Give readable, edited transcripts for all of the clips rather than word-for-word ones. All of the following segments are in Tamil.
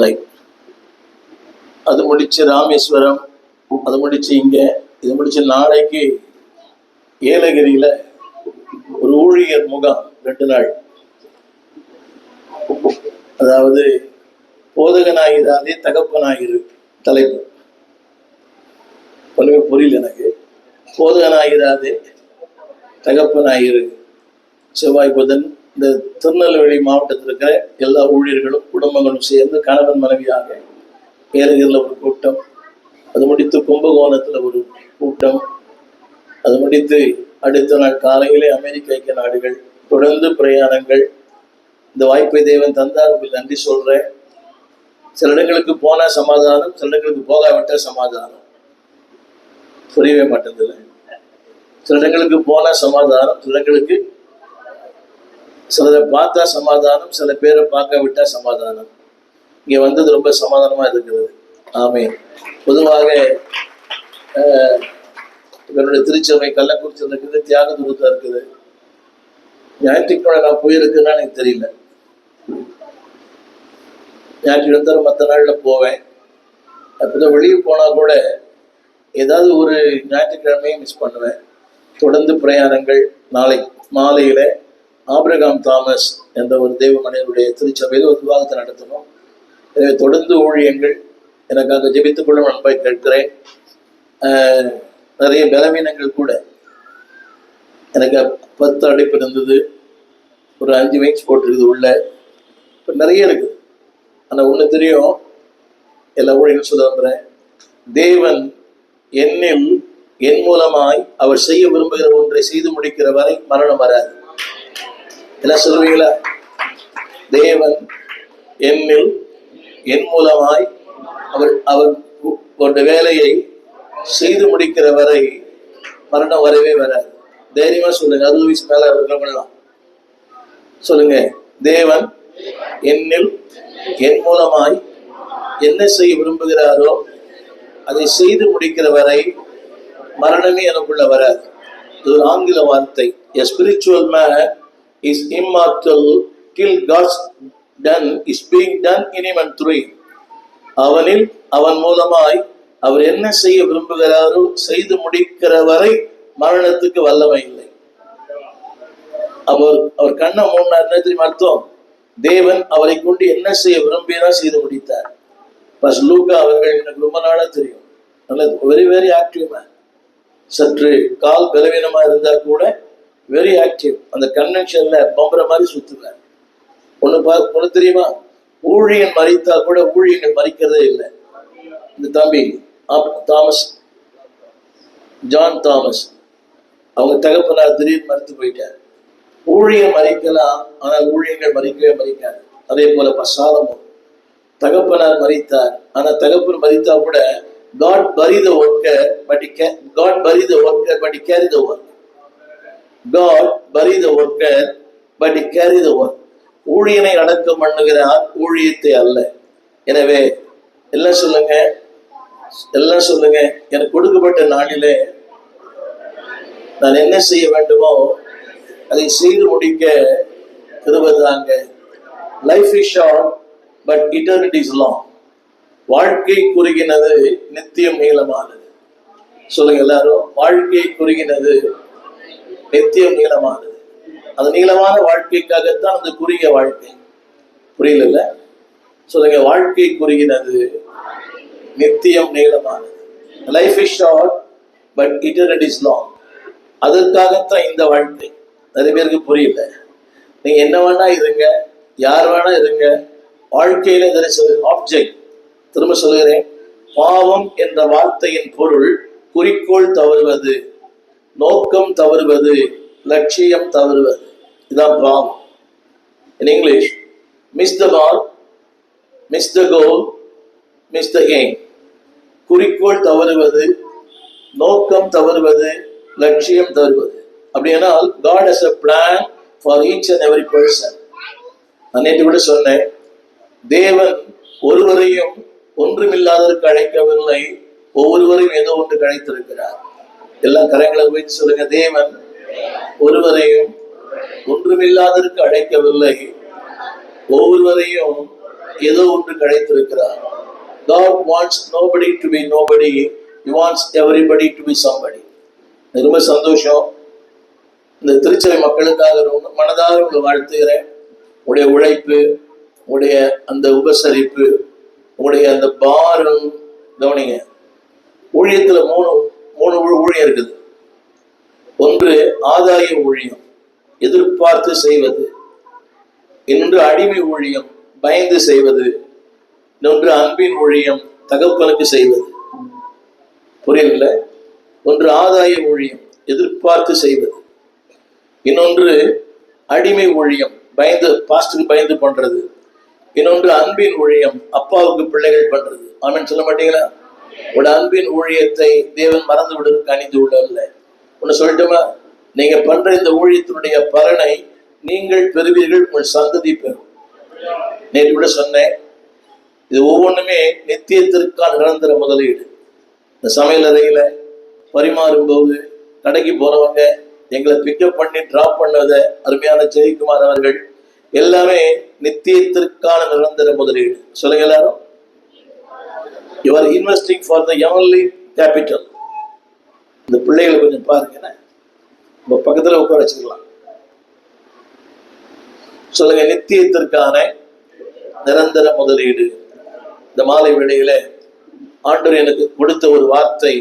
ரைட். அது முடிச்சு ராமேஸ்வரம், அது முடிச்சு இங்க, இது முடிச்சு நாளைக்கு ஏலகிரியில ஒரு ஊழியர் முகாம் 2 நாள். அதாவது போதகனாயிராதே தகப்பனாயிரு தலைப்பு. ஒண்ணுமே புரியல எனக்கு. போதகனாயிராதே தகப்பனாயிரு. செவ்வாய் புதன் இந்த திருநெல்வேலி மாவட்டத்தில் இருக்கிற எல்லா ஊழியர்களும் குடும்பங்களும் சேர்ந்து கணவன் மனைவியாக ஏலகிரியில் ஒரு கூட்டம், அது முடித்து கும்பகோணத்தில் ஒரு கூட்டம், அது முடித்து அடுத்த நாள் காலையிலே அமெரிக்க ஐக்கிய நாடுகள், தொடர்ந்து பிரயாணங்கள். இந்த வாய்ப்பை தேவன் தந்தார், உங்களுக்கு நன்றி சொல்றேன். சில இடங்களுக்கு போனா சமாதானம், சில இடங்களுக்கு போகாவிட்ட சமாதானம். புரியவே மாட்டேங்குது. சில இடங்களுக்கு போனா சமாதானம், சில இடங்களுக்கு சிலரை பார்த்தா சமாதானம், சில பேரை பார்க்க விட்டா சமாதானம். இங்க வந்தது ரொம்ப சமாதானமா இருக்குது. ஆமே. பொதுவாக என்னுடைய திருச்சபை கள்ளக்குறிச்சியில் இருக்குது, தியாக துருத்தா இருக்குது. ஞாயிற்றுக்கிழமை நான் போயிருக்குன்னா எனக்கு தெரியல. ஞாயிற்றுக்கிழமை மற்ற நாள்ல போவேன். அப்பதான் வெளியே போனா கூட ஏதாவது ஒரு ஞாயிற்றுக்கிழமையை மிஸ் பண்ணுவேன். தொடர்ந்து பிரயாணங்கள். நாளை மாலையில ஆபிரகாம் தாமஸ் என்ற ஒரு தேவ மனிதனுடைய திருச்சபையில் ஒரு விவாதத்தை நடத்தணும். எனவே தொடர்ந்து ஊழியங்கள் எனக்காக ஜெபித்துக் கொள்ளும் அன்பை கேட்கிறேன். நிறைய பலவீனங்கள் கூட. எனக்கு 10 அடைப்பு இருந்தது, ஒரு 5 வைக்ஸ் போட்டிருக்குது உள்ள. இப்போ நிறைய இருக்குது. ஆனால் ஒன்று தெரியும், எல்லா ஊழியர்கள் சொல்லுறேன், தேவன் என்னில் என் மூலமாய் அவர் செய்ய விரும்புகிற ஒன்றை செய்து முடிக்கிற வரை மரணம் வராது. என்ன சொல்லுவீங்களா? தேவன் என்னில் என் மூலமாய் அவர் ஒரு வேலையை செய்து முடிக்கிற வரை மரணம் வரவே வராது. தைரியமா சொல்லுங்க. 60 வயசு மேல இருக்கிறவங்கலாம் சொல்லுங்க, தேவன் என்னில் என் மூலமாய் என்ன செய்ய விரும்புகிறாரோ அதை செய்து முடிக்கிற வரை மரணமே எனக்குள்ள வராது. இது ஒரு ஆங்கில வார்த்தை. A spiritual man is immortal till God's done is being done in him and through him. அவனில் அவன் மூலமாய் அவர் என்ன செய்ய விரும்புகிறாரோ செய்து முடிக்கிற வரை மரணத்துக்கு வல்லமை இல்லை. அவர் கண்ணை மூணார் தெரியுமா அர்த்தம்? தேவன் அவரை கொண்டு என்ன செய்ய விரும்பினா செய்து முடித்தார். பஸ் லூக்கா அவர்கள் எனக்கு ரொம்ப நாளா தெரியும். நல்லது, வெரி வெரி ஆக்டிவ் மேன். சற்று கால் பலவீனமா இருந்தா கூட வெரி ஆக்டிவ். அந்த கன்வென்ஷன்ல பொம்புற மாதிரி சுத்துவார். ஒண்ணு தெரியுமா? ஊழியன் மறித்தா கூட ஊழியர்கள் மறிக்கிறதே இல்லை. இந்த தம்பி தாமஸ், ஜான் தாமஸ், அவங்க தகப்பனார் திடீர்னு மறித்து போயிட்டார். ஊழியர் மறிக்கலாம், ஆனால் ஊழியர்கள் மறிக்காது. அதே போல பசாலமும் தகப்பனார் மறித்தார், ஆனா தகப்பன் மறித்தா கூட God bury the worker but he carry the work. God bury the worker but he carry the work. ஊழியனை அடக்கம் பண்ணுகிறார், ஊழியத்தை அல்ல. எனவே எல்லாம் சொல்லுங்க, எனக்கு கொடுக்கப்பட்ட நாளிலே நான் என்ன செய்ய வேண்டுமோ அதை செய்து முடிக்க கிருபை தாங்க. Life is short but eternity is long. வாழ்க்கை குறுகினது, நித்தியம் நீளமானது. சொல்லுங்க எல்லாரும், வாழ்க்கை குறுகினது, நித்தியம் நீளமானது. அந்த நீளமான வாழ்க்கைக்காகத்தான் அந்த குறுகிய வாழ்க்கை. புரியல? சொல்லுங்க, வாழ்க்கை குறுகினது, நித்தியம் நீளமானது. Life is short but eternity is long. அதற்காகத்தான் இந்த வாழ்க்கை. நிறைய பேருக்கு புரியல. நீங்க என்ன வேணா இருங்க, யார் வேணா இருங்க, வாழ்க்கையில ஆப்ஜெக்ட். திரும்ப சொல்கிறேன், பாவம் என்ற வார்த்தையின் பொருள் குறிக்கோள் தவறுவது, நோக்கம் தவறுவது, லட்சியம் தவறுவது. இதான் பாவம். In English, miss the mark, miss the goal, miss the aim. குறிக்கோள் தவறுவது, நோக்கம் தவறுவது, லட்சியம் தவறுவது. அப்படியானால் God has a plan for each and every person. நான் நேற்று கூட சொன்னேன், தேவன் ஒருவரையும் ஒன்றுமில்லாததற்கு அழைக்கவில்லை, ஒவ்வொருவரையும் ஏதோ ஒன்று அழைத்திருக்கிறார். எல்லாம் கரங்களை வைத்து சொல்லுங்க, தேவன் ஒருவரையும் ஒன்றுமில்லாததற்கு அழைக்கவில்லை, ஒவ்வொருவரையும் ஏதோ ஒன்று கிடைத்திருக்கிறார். God wants nobody to be nobody. He wants everybody to be somebody. ரொம்ப சந்தோஷம். இந்த திருச்சபை மக்களுக்காக ரொம்ப மனதார உங்களை வாழ்த்துகிறேன். உங்களுடைய உழைப்பு, உங்களுடைய அந்த உபசரிப்பு, உங்களுடைய அந்த பாரம். கவனிங்க, ஊழியத்துல மூணு ஊழியம் இருக்குது. ஒன்று ஆதாய ஊழியம், எதிர்பார்த்து செய்வது. இன்னொன்று அடிமை ஊழியம், பயந்து செய்வது. இன்னொன்று அன்பின் ஊழியம், தகப்பனுக்கு செய்வது. புரியவில்லை? ஒன்று ஆதாய ஊழியம், எதிர்பார்த்து செய்வது. இன்னொன்று அடிமை ஊழியம், பயந்து பாஸ்டருக்கு பயந்து பண்றது. இன்னொன்று அன்பின் ஊழியம், அப்பாவுக்கு பிள்ளைகள் பண்றது. ஆமென் சொல்ல மாட்டீங்களா? ஒரு அன்பின் ஊழியத்தை தேவன் மறந்து விடுவதற்கு அணிந்து உள்ளல்ல. ஒன்னு சொல்லட்டுமா? நீங்க பண்ற இந்த ஊழியத்தினுடைய பலனை நீங்கள் பெறுவீர்கள், உங்கள் சந்ததி பெறும். நேற்று கூட சொன்னேன், இது ஒவ்வொன்றுமே நித்தியத்திற்கான நிரந்தர முதலீடு. இந்த சமையல் அறையில பரிமாறும் போது கடைக்கு போறவங்க எங்களை பிக்கப் பண்ணி டிராப் பண்ணத அருமையான ஜெயக்குமார் அவர்கள் எல்லாமே நித்தியத்திற்கான நிரந்தர முதலீடு. சொல்லுங்க எல்லாரும். You are investing for the heavenly capital. இந்த பிள்ளைகளை கொஞ்சம் பாருங்க, பக்கத்துல உட்கார வச்சுக்கலாம். சொல்லுங்க, நித்தியத்திற்கான நிரந்தர முதலீடு. இந்த மாலை வேளையில ஆண்டவர் எனக்கு கொடுத்த ஒரு வார்த்தை,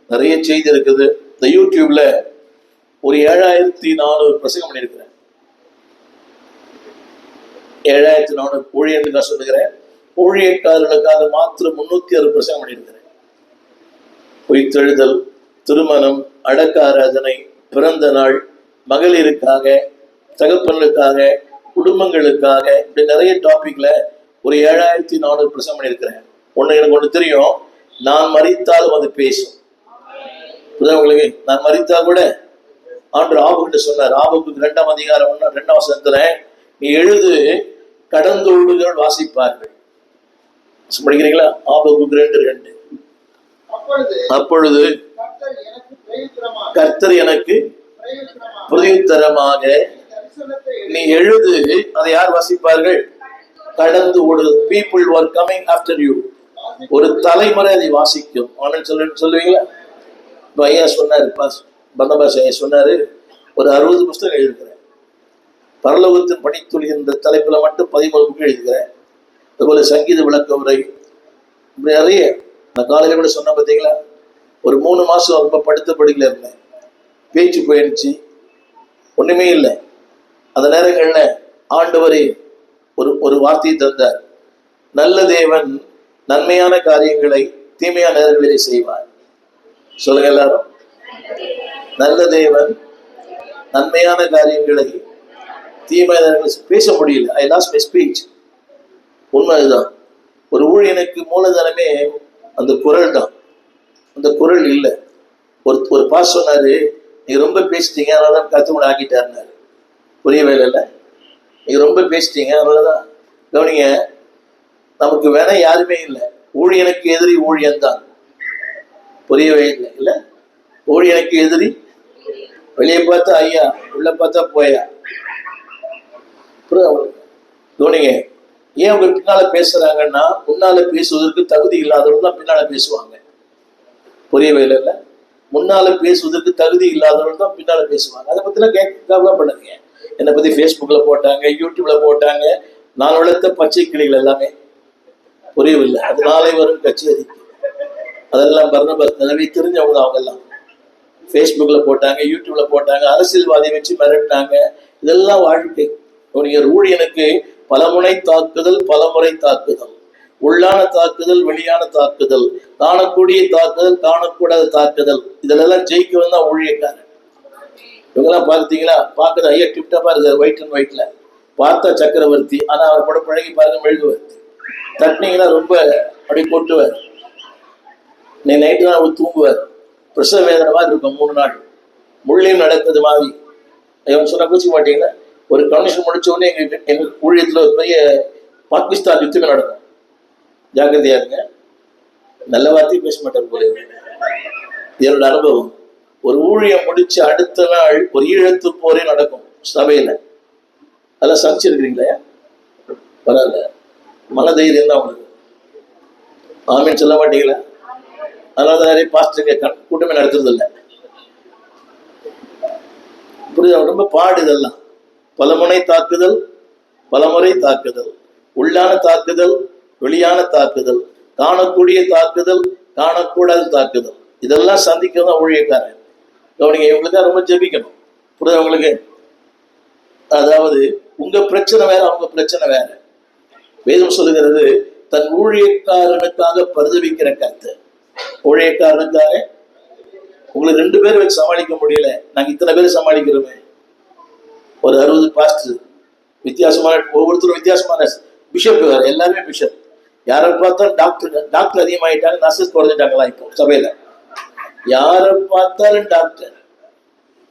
நிறைய செய்தி இருக்குது. இந்த யூடியூப்ல ஒரு 7400 பிரசங்கம் பண்ணியிருக்கிறேன். 7400 ஊழியர்களுக்காக சொல்லுகிறேன். ஊழியக்காரர்களுக்காக மாத்திரம் 306 பிரசங்கம் பண்ணியிருக்கிறேன். உயிர்த்தெழுதல், திருமணம், அடக்க ஆராதனை, பிறந்த நாள், மகளிருக்காக, தகப்பனுக்காக, குடும்பங்களுக்காக, இப்படி நிறைய டாபிக்ல ஒரு 7400 பிரசங்கம் பண்ணியிருக்கிறேன். எனக்கு ஒன்று தெரியும், நான் மரித்தாலும் அது பேசும். உங்களுக்கு நான் மரித்தா கூட ஆண்டவர் ஆபுகிட்ட சொன்னார். ஆபுக்கு 2ஆம் அதிகாரம் 2ஆம் வசனத்துல, நீ எழுது, கடந்தோடுகள் வாசிப்பார்கள். படிக்கிறீங்களா? ஆபுக்கு 2:2. அப்பொழுது கர்த்தர் எனக்கு பிரதியுத்தரமாக நீ எழுது, அதை யார் வாசிப்பார்கள்? கடந்து ஓடு. People who are coming after you. ஒரு தலைமுறை அதை வாசிக்கும். சொல்லுவீங்களா? ஐயா சொன்னாரு, பர்னபாஸ் ஐயா சொன்னாரு, ஒரு 60 புத்தகம் எழுதுகிறேன். பரலோகத்தின் பணித்துளி என்ற தலைப்புல மட்டும் 13 புக்கு எழுதுகிறேன். அதுபோல சங்கீத விளக்க உரை, இப்படி நிறைய. நான் காலையில கூட சொன்ன பார்த்தீங்களா, ஒரு 3 மாசம் ரொம்ப படுத்த படுக்கையில இருந்தேன். பேச்சு போயிடுச்சு, ஒண்ணுமே இல்லை. அந்த நேரங்கள்ல ஆண்டவரே ஒரு வார்த்தையை தந்தார். நல்ல தேவன் நன்மையான காரியங்களை தீமையான நேரங்களிலே செய்வார். சொல்லுங்க எல்லாரும். நல்ல தேவன் நன்மையான காரியங்களை தீமையான நேரங்களில் பேச முடியல. ஐ லாஸ்ட் மை ஸ்பீச். உண்மை அதுதான். ஒரு ஊழியனுக்கு மூலதனமே அந்த குரல் தான். அந்த குரல் இல்லை. ஒரு பாஸ் சொன்னாரு, நீங்க ரொம்ப பேசிட்டீங்க, அதனாலதான் கத்துமணி ஆக்கிட்டாருனாரு. புரியவே இல்லை. நீங்க ரொம்ப பேசிட்டீங்க, அதனாலதான். கவனிங்க, நமக்கு வேணா யாருமே இல்லை. ஊழியனுக்கு எதிரி ஊழியன்தான். புரியவே இல்லை. இல்ல, ஊழியனுக்கு எதிரி வெளியே பார்த்தா ஐயா, உள்ள பார்த்தா போயா. கவனிங்க, ஏன் அவங்க பின்னால பேசுறாங்கன்னா, முன்னால பேசுவதற்கு தகுதி இல்லாதவர்கள் தான் பின்னால பேசுவாங்க. புரியவே இல்லை. முன்னால பேசுவதற்கு தகுதி இல்லாதவர்கள் தான் பின்னால பேசுவாங்க. அதை பத்திலாம் கவலை பண்ணுங்க. என்னை பத்தி ஃபேஸ்புக்ல போட்டாங்க, யூடியூப்ல போட்டாங்க. நான் வளர்த்த பச்சை கிளிகள் எல்லாமே. புரியவில்லை. அது நாளை வரும் கச்சேரி. அதெல்லாம் பர்னபாஸ் நிலவி தெரிஞ்சவங்க. அவங்க எல்லாம் ஃபேஸ்புக்ல போட்டாங்க, யூடியூப்ல போட்டாங்க, அரசியல்வாதியை வச்சு மிரட்டினாங்க. இதெல்லாம் வாழ்க்கை. ஒரு ஊழியனுக்கு பலமுனை தாக்குதல், பலமுறை தாக்குதல், உள்ளான தாக்குதல், வெளியான தாக்குதல், காணக்கூடிய தாக்குதல், காணக்கூடாத தாக்குதல். இதெல்லாம் ஜெயிக்க வந்தா ஊழியக்காரன். இவங்கெல்லாம் பார்த்தீங்களா? பார்க்குற ஐயா டிப்டாப்பா இருக்காரு, ஒயிட் அண்ட் ஒயிட்ல. பார்த்தா சக்கரவர்த்தி, ஆனா அவர் கூட பழகி பாருங்க மெழுகுவர்த்தி. தட்டினீங்கன்னா ரொம்ப அப்படி கொட்டுவார். நீ நைட்டு தான் அவர் தூங்குவார். பிரசவ வேதனை மாதிரி இருக்கும் 3 நாள். முள்ளையும் நடக்குது மாதிரி. இவன் சொன்ன குறிச்சிக்க மாட்டீங்கன்னா, ஒரு கமிஷன் முடிச்ச உடனே எங்க ஊழியத்துல ஒரு பெரிய பாகிஸ்தான் யுத்தமே நடக்கும். ஜாக்கிரதையா இருங்க. நல்ல வார்த்தையும் பேச மாட்டார் போல. என்னோட அனுபவம். ஒரு ஊழியம் முடிச்ச அடுத்த நாள் ஒரு ஈழத்து போரே நடக்கும் சபையில. அதெல்லாம் சமைச்சிருக்கிறீங்களா? பரவாயில்ல. மன தைரியம் தான் உங்களுக்கு. ஆமீன் சொல்ல மாட்டீங்களா? அதனால நிறைய பாஸ்டர் கூட்டமே நடத்துறது இல்லை. புரியுதா? ரொம்ப பாடு இதெல்லாம். பலமுனை தாக்குதல், பலமுறை தாக்குதல், உள்ளான தாக்குதல், வெளியான தாக்குதல், காணக்கூடிய தாக்குதல், காணக்கூடாத தாக்குதல், இதெல்லாம் சந்திக்கதான் ஊழியக்காரன். கவனிங்க, இவங்களுக்காக ரொம்ப ஜெபிக்கணும். புரியுதா உங்களுக்கு? அதாவது உங்க பிரச்சனை வேற, அவங்க பிரச்சனை வேற. வேதம் சொல்லுகிறது, தன் ஊழியக்காரனுக்காக பரிதவிக்கிற கர்த்தர். ஊழியக்காரனுக்காக உங்களை 2 பேர் வச்சு சமாளிக்க முடியல, நாங்க இத்தனை பேர் சமாளிக்கிறோமே. ஒரு 60 பாஸ்டர், வித்தியாசமான, ஒவ்வொருத்தரும் வித்தியாசமான பிஷப் வேற, எல்லாருமே பிஷப். யாரை பார்த்தாலும் டாக்டர் அதிகமாயிட்டாங்க, நர்சஸ் குறைஞ்சிட்டாங்களா இப்போ சபையில. யாரை பார்த்தாலும் டாக்டர்,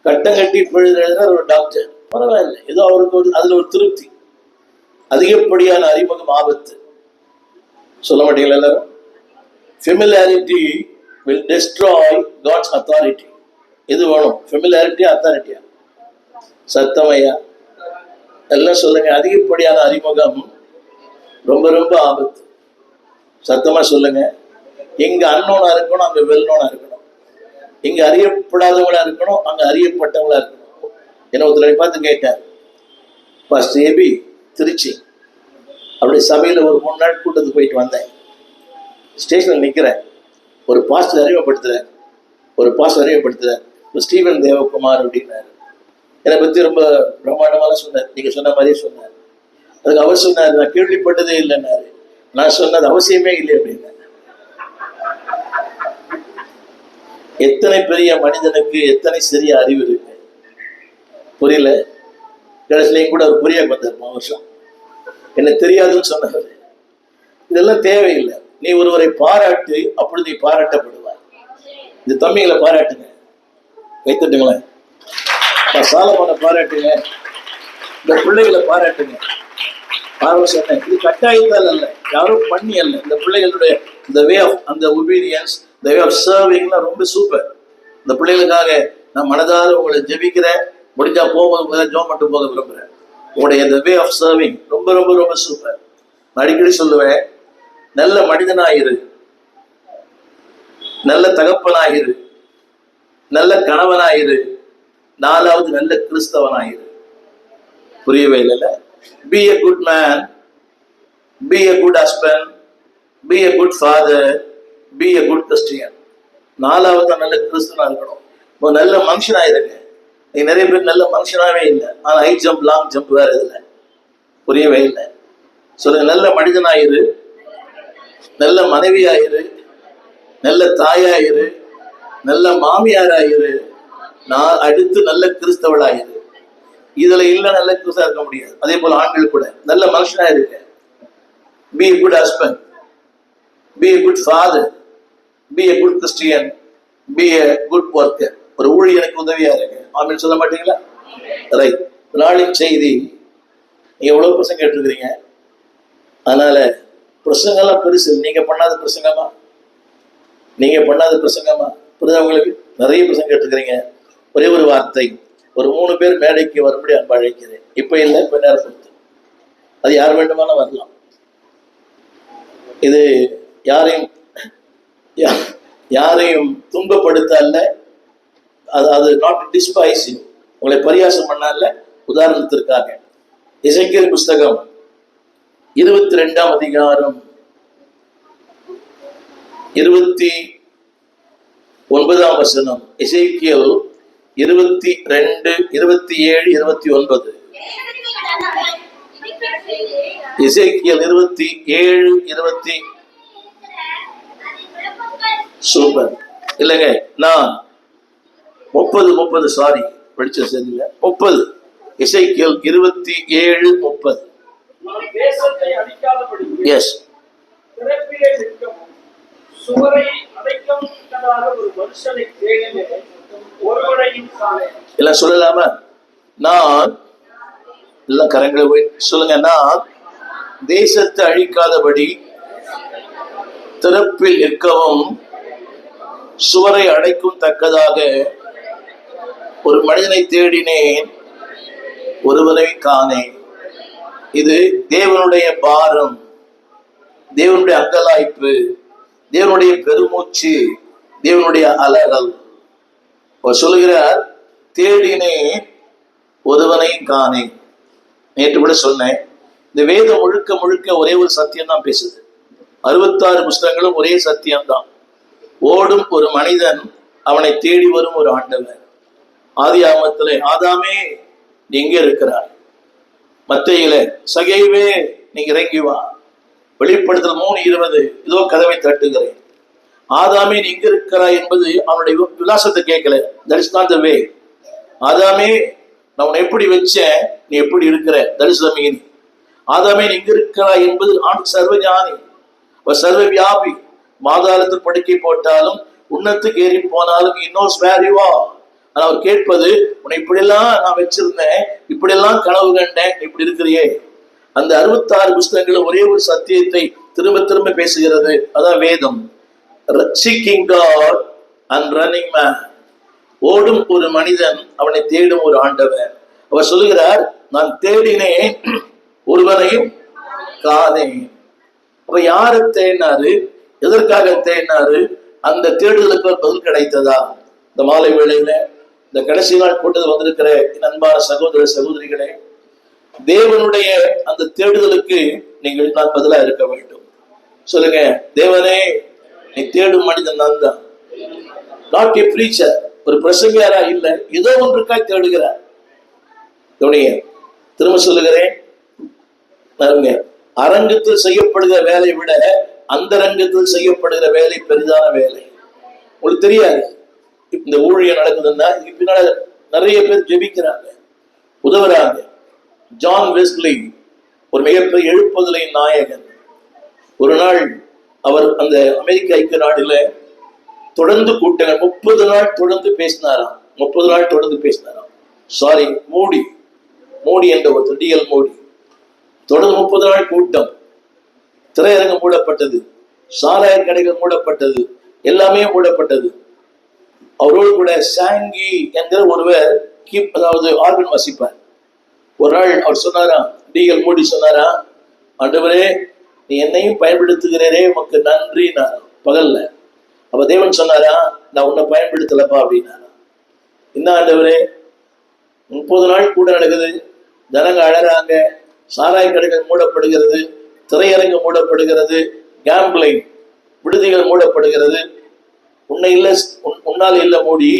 கட்டம் கட்டி எழுதுறாரு ஒரு டாக்டர், பரவாயில்லை, ஏதோ அவருக்கு அதுல ஒரு திருப்தி. அதிகப்படியான அறிமுகம் ஆபத்து. சொல்ல மாட்டீங்களா எல்லாரும்? Familiarity will destroy God's authority. எது வேணும்? Familiarity, அத்தாரிட்டியா? சத்தமையா எல்லாம் சொல்லுங்க. அதிகப்படியான அறிமுகம் ரொம்ப ரொம்ப ஆபத்து. சத்தமா சொல்லுங்க. எங்க அன்னோனா இருக்கணும், அங்க வெல்னோனா இருக்கணும். இங்க அறியப்படாதவங்களா இருக்கணும், அங்க அறியப்பட்டவங்களா இருக்கணும். என்ன ஒருத்தரை பார்த்து கேட்டார், பாஸ்டர் ஏபி திருச்சி, அப்படி சபையில ஒரு 3 நாள் கூட்டத்துக்கு போயிட்டு வந்தேன். ஸ்டேஷன்ல நிக்கிறேன், ஒரு பாஸ்டர் அறிமுகப்படுத்துறார், ஸ்டீவன் தேவகுமார் அப்படின்னாரு. என்னை பத்தி ரொம்ப பிரம்மாண்டமாக சொன்னார். நீங்க சொன்ன மாதிரியே சொன்னார். அதுக்கு அவர் சொன்னார், நான் கேள்விப்பட்டதே இல்லைன்னாரு. நான் சொன்னது அவசியமே இல்லை அப்படின்னு. எத்தனை பெரிய மனிதனுக்கு எத்தனை சிறிய அறிவு இருக்கு, புரியல. கடைசிலையும் கூட அவர் புரிய வந்தார் 3 வருஷம். என்ன தெரியாதுன்னு சொன்னார். இதெல்லாம் தேவையில்லை. நீ ஒருவரை பாராட்டு, அப்பொழுது நீ பாராட்டப்படுவார். இந்த தம்பிகளை பாராட்டுங்க, கைத்தட்டுங்களேன். சாலமான பாராட்டுங்க, இந்த பிள்ளைகளை பாராட்டுங்க. சொன்னேன், இது கட்டாயத்தால் அல்ல, யாரும் பண்ணி அல்ல. இந்த பிள்ளைகளுடைய இந்த வே ஆஃப் அந்த ஒபீடியன்ஸ், இந்த வே ஆஃப் சர்விங்லாம் ரொம்ப சூப்பர். இந்த பிள்ளைகளுக்காக நான் மனதார உங்களை ஜெபிக்கிறேன். முடிஞ்சா போகும்போது ஜோம் மட்டும் போக விரும்புகிறேன். உங்களுடைய இந்த வே ஆஃப் சர்விங் ரொம்ப ரொம்ப ரொம்ப சூப்பர். நான் அடிக்கடி சொல்லுவேன், நல்ல மனிதனாயிரு, நல்ல தகப்பனாயிரு, நல்ல கணவனாயிரு, 4வது நல்ல கிறிஸ்தவனாயிரு. புரியவே இல்லை. Be a good man, be a good husband, be a good father, be a good Christian. 4வது நல்ல கிறிஸ்தவனா இருக்கணும். நல்ல மனுஷனாயிருங்க. நீ நிறைய பேர் நல்ல மனுஷனாவே இல்லை, ஆனா ஹை ஜம்ப் லாங் ஜம்ப் வேற இல்லை. புரியவே இல்லை. சொல்லுங்க, நல்ல மனிதனாயிரு, நல்ல மனைவியாயிரு, நல்ல தாயாயிரு, நல்ல மாமியாராயிரு, நான் அடுத்து நல்ல கிறிஸ்தவளாயிரு. இதுல இல்ல நல்ல கிறிஸ்தவா இருக்க முடியாது. அதே போல ஆண்கள் கூட நல்ல மனுஷனா இருக்க. Be a good husband, be a good father, be a good Christian, be a good worker. ஒரு ஊழியனுக்கு உதவியா இருக்கு. ஆமென் சொல்ல மாட்டீங்களா? ரைட். நாளின் செய்தி, நீங்க எவ்வளவு பிரசங்கம் கேட்டிருக்கிறீங்க. அதனால பிரசங்கம்லாம் பெருசு. நீங்க பண்ணாத பிரசங்கமா? புரியுதா உங்களுக்கு? நிறைய பிரசங்கம் கேட்டுக்கிறீங்க. ஒரே ஒரு வார்த்தை, ஒரு 3 பேர் மேடைக்கு வரும்படி அன்பு அழைக்கிறேன். இப்ப இல்லை, இப்ப நேரம் கொடுத்து, அது யார் வேண்டுமானாலும் வரலாம். இது யாரையும் துன்பப்படுத்த அல்ல, அது நாட் டிஸ்பைசிங், உங்களை பரியாசம் பண்ண அல்ல. உதாரணத்திற்காக எசேக்கியேல் புஸ்தகம் 22ஆம் அதிகாரம் 29ஆம் வசனம். எசேக்கியேல் 22, 27, 29. எசேக்கியேல் 27, 20. சூப்பர் இல்லைங்க. நான் 30 சாரி படிச்ச சரியில்லை. 30 எசேக்கியேல் 27, 30. எஸ். எல்லாம் சொல்லலாமா? நான் எல்லாம் கரங்களை போய் சொல்லுங்க. நான் தேசத்தை அழிக்காதபடி திறப்பில் இருக்கவும் சுவரை அடைக்கும் தக்கதாக ஒரு மனிதனை தேடினேன், ஒருவரை காணேன். இது தேவனுடைய பாரம். தேவனுடைய அங்கலாய்ப்பு, தேவனுடைய பெருமூச்சு, தேவனுடைய அலறல். அவர் சொல்லுகிறார், தேடினேன் ஒருவனையும் காணேன். நேற்று கூட சொன்னேன், இந்த வேதம் முழுக்க முழுக்க ஒரே ஒரு சத்தியம் தான் பேசுது. 66 புஸ்தகங்களும் ஒரே சத்தியம்தான். ஓடும் ஒரு மனிதன், அவனை தேடி வரும் ஒரு ஆண்டவர். ஆதியாகமத்திலே, ஆதாமே நீ எங்க இருக்கிறாய்? மத்தேயுல, சகேவே நீ இறங்கி வா. வெளிப்படுத்தல் 3:20, இதோ கதவை தட்டுகிறேன். ஆதாமே நீ எங்க இருக்கிறாய் என்பது அவனுடைய விலாசத்தை கேட்கல. தட் இஸ் நாட் த வே. ஆதாமே நான் உன்னை எப்படி வச்சேன், நீ எப்படி இருக்கிற, தட் இஸ் த மீனிங். ஆதாமே நீ எங்க இருக்கிறாய் என்பது ஆண்டு சர்வஞானி, சர்வ வியாபி. மாதாளத்தில் படுக்கை போட்டாலும் உன்னத்துக்கு ஏறி போனாலும் இன்னும் ஸ்வேரிவா. அவர் கேட்பது, உன்னை இப்படியெல்லாம் நான் வச்சிருந்தேன், இப்படியெல்லாம் கனவு கண்டேன், இப்படி இருக்கிறியே. அந்த 66 புஸ்தகங்களும் ஒரே ஒரு சத்தியத்தை திரும்ப திரும்ப பேசுகிறது. அதான் வேதம். Seeking God and running man. ஓடும் ஒரு மனிதன், அவனை தேடும் ஒரு ஆண்டவர். அவர் சொல்லுகிறார், நான் தேடினேன் ஒருவனையும் காணேன். அப்ப யாரை தேடினாரு, எதற்காக தேடினாரு? அந்த தேடுதலுக்கு பதில் கிடைத்ததா? இந்த மாலை வேளையில, இந்த கடைசி நாள் கூட்டத்தில் வந்திருக்கிற அன்பான சகோதர சகோதரிகளே, தேவனுடைய அந்த தேடுதலுக்கு நீங்கள் நான் பதிலா இருக்க வேண்டும். சொல்லுங்க, தேவனே நீ தேடும் மனிதன் நான் தான். நாட் ஏ பிரீச்சர், ஒரு பிரசங்கியாரா இல்ல, ஏதோ ஒன்றுக்காய் தேடுகிறார். திரும்ப சொல்லுகிறேன், அரங்கத்தில் செய்யப்படுகிற வேலை விட அந்த ரங்கத்தில் செய்யப்படுகிற வேலை பெரிதான வேலை. உங்களுக்கு தெரியாது, இந்த ஊழியம் நடக்குதுன்னா பின்னால நிறைய பேர் ஜெபிக்கிறாங்க, உதவுறாங்க. ஜான் வெஸ்லி ஒரு மிகப்பெரிய எழுப்புதலை நாயகன். ஒரு நாள் அவர் அந்த அமெரிக்க ஐக்கிய நாடுல தொடர்ந்து கூட்டங்கள் 30 நாள் தொடர்ந்து பேசினாராம். 30 நாள் தொடர்ந்து பேசினாராம். சாரி, மோடி என்ற ஒரு டிஎல் மோடி தொடர்ந்து 30 நாள் கூட்டம். திரையரங்கம் மூடப்பட்டது, சாராய கடைகள் மூடப்பட்டது, எல்லாமே மூடப்பட்டது. அவரோடு கூட சாங்கி என்கிற ஒருவர் அதாவது ஆர்கன் வாசிப்பார். ஒரு நாள் அவர் சொன்னாராம், டிஎல் மோடி சொன்னாராம், ஆண்டவரே நீ என்னையும் பயன்படுத்துகிறே, உமக்கு நன்றி. நான் பகல்ல அப்ப தேவன் சொன்னாரா, நான் உன்னை பயன்படுத்தலப்பா அப்படின்னாரா. என்ன ஆண்டவரே, 30 நாள் கூட நடக்குது, ஜனங்க அழறாங்க, சாராய கடைகள் மூடப்படுகிறது, திரையரங்கு மூடப்படுகிறது, கேம்பிளிங் விடுதிகள் மூடப்படுகிறது. உன்னை இல்ல, உன்னால் இல்ல மோடி,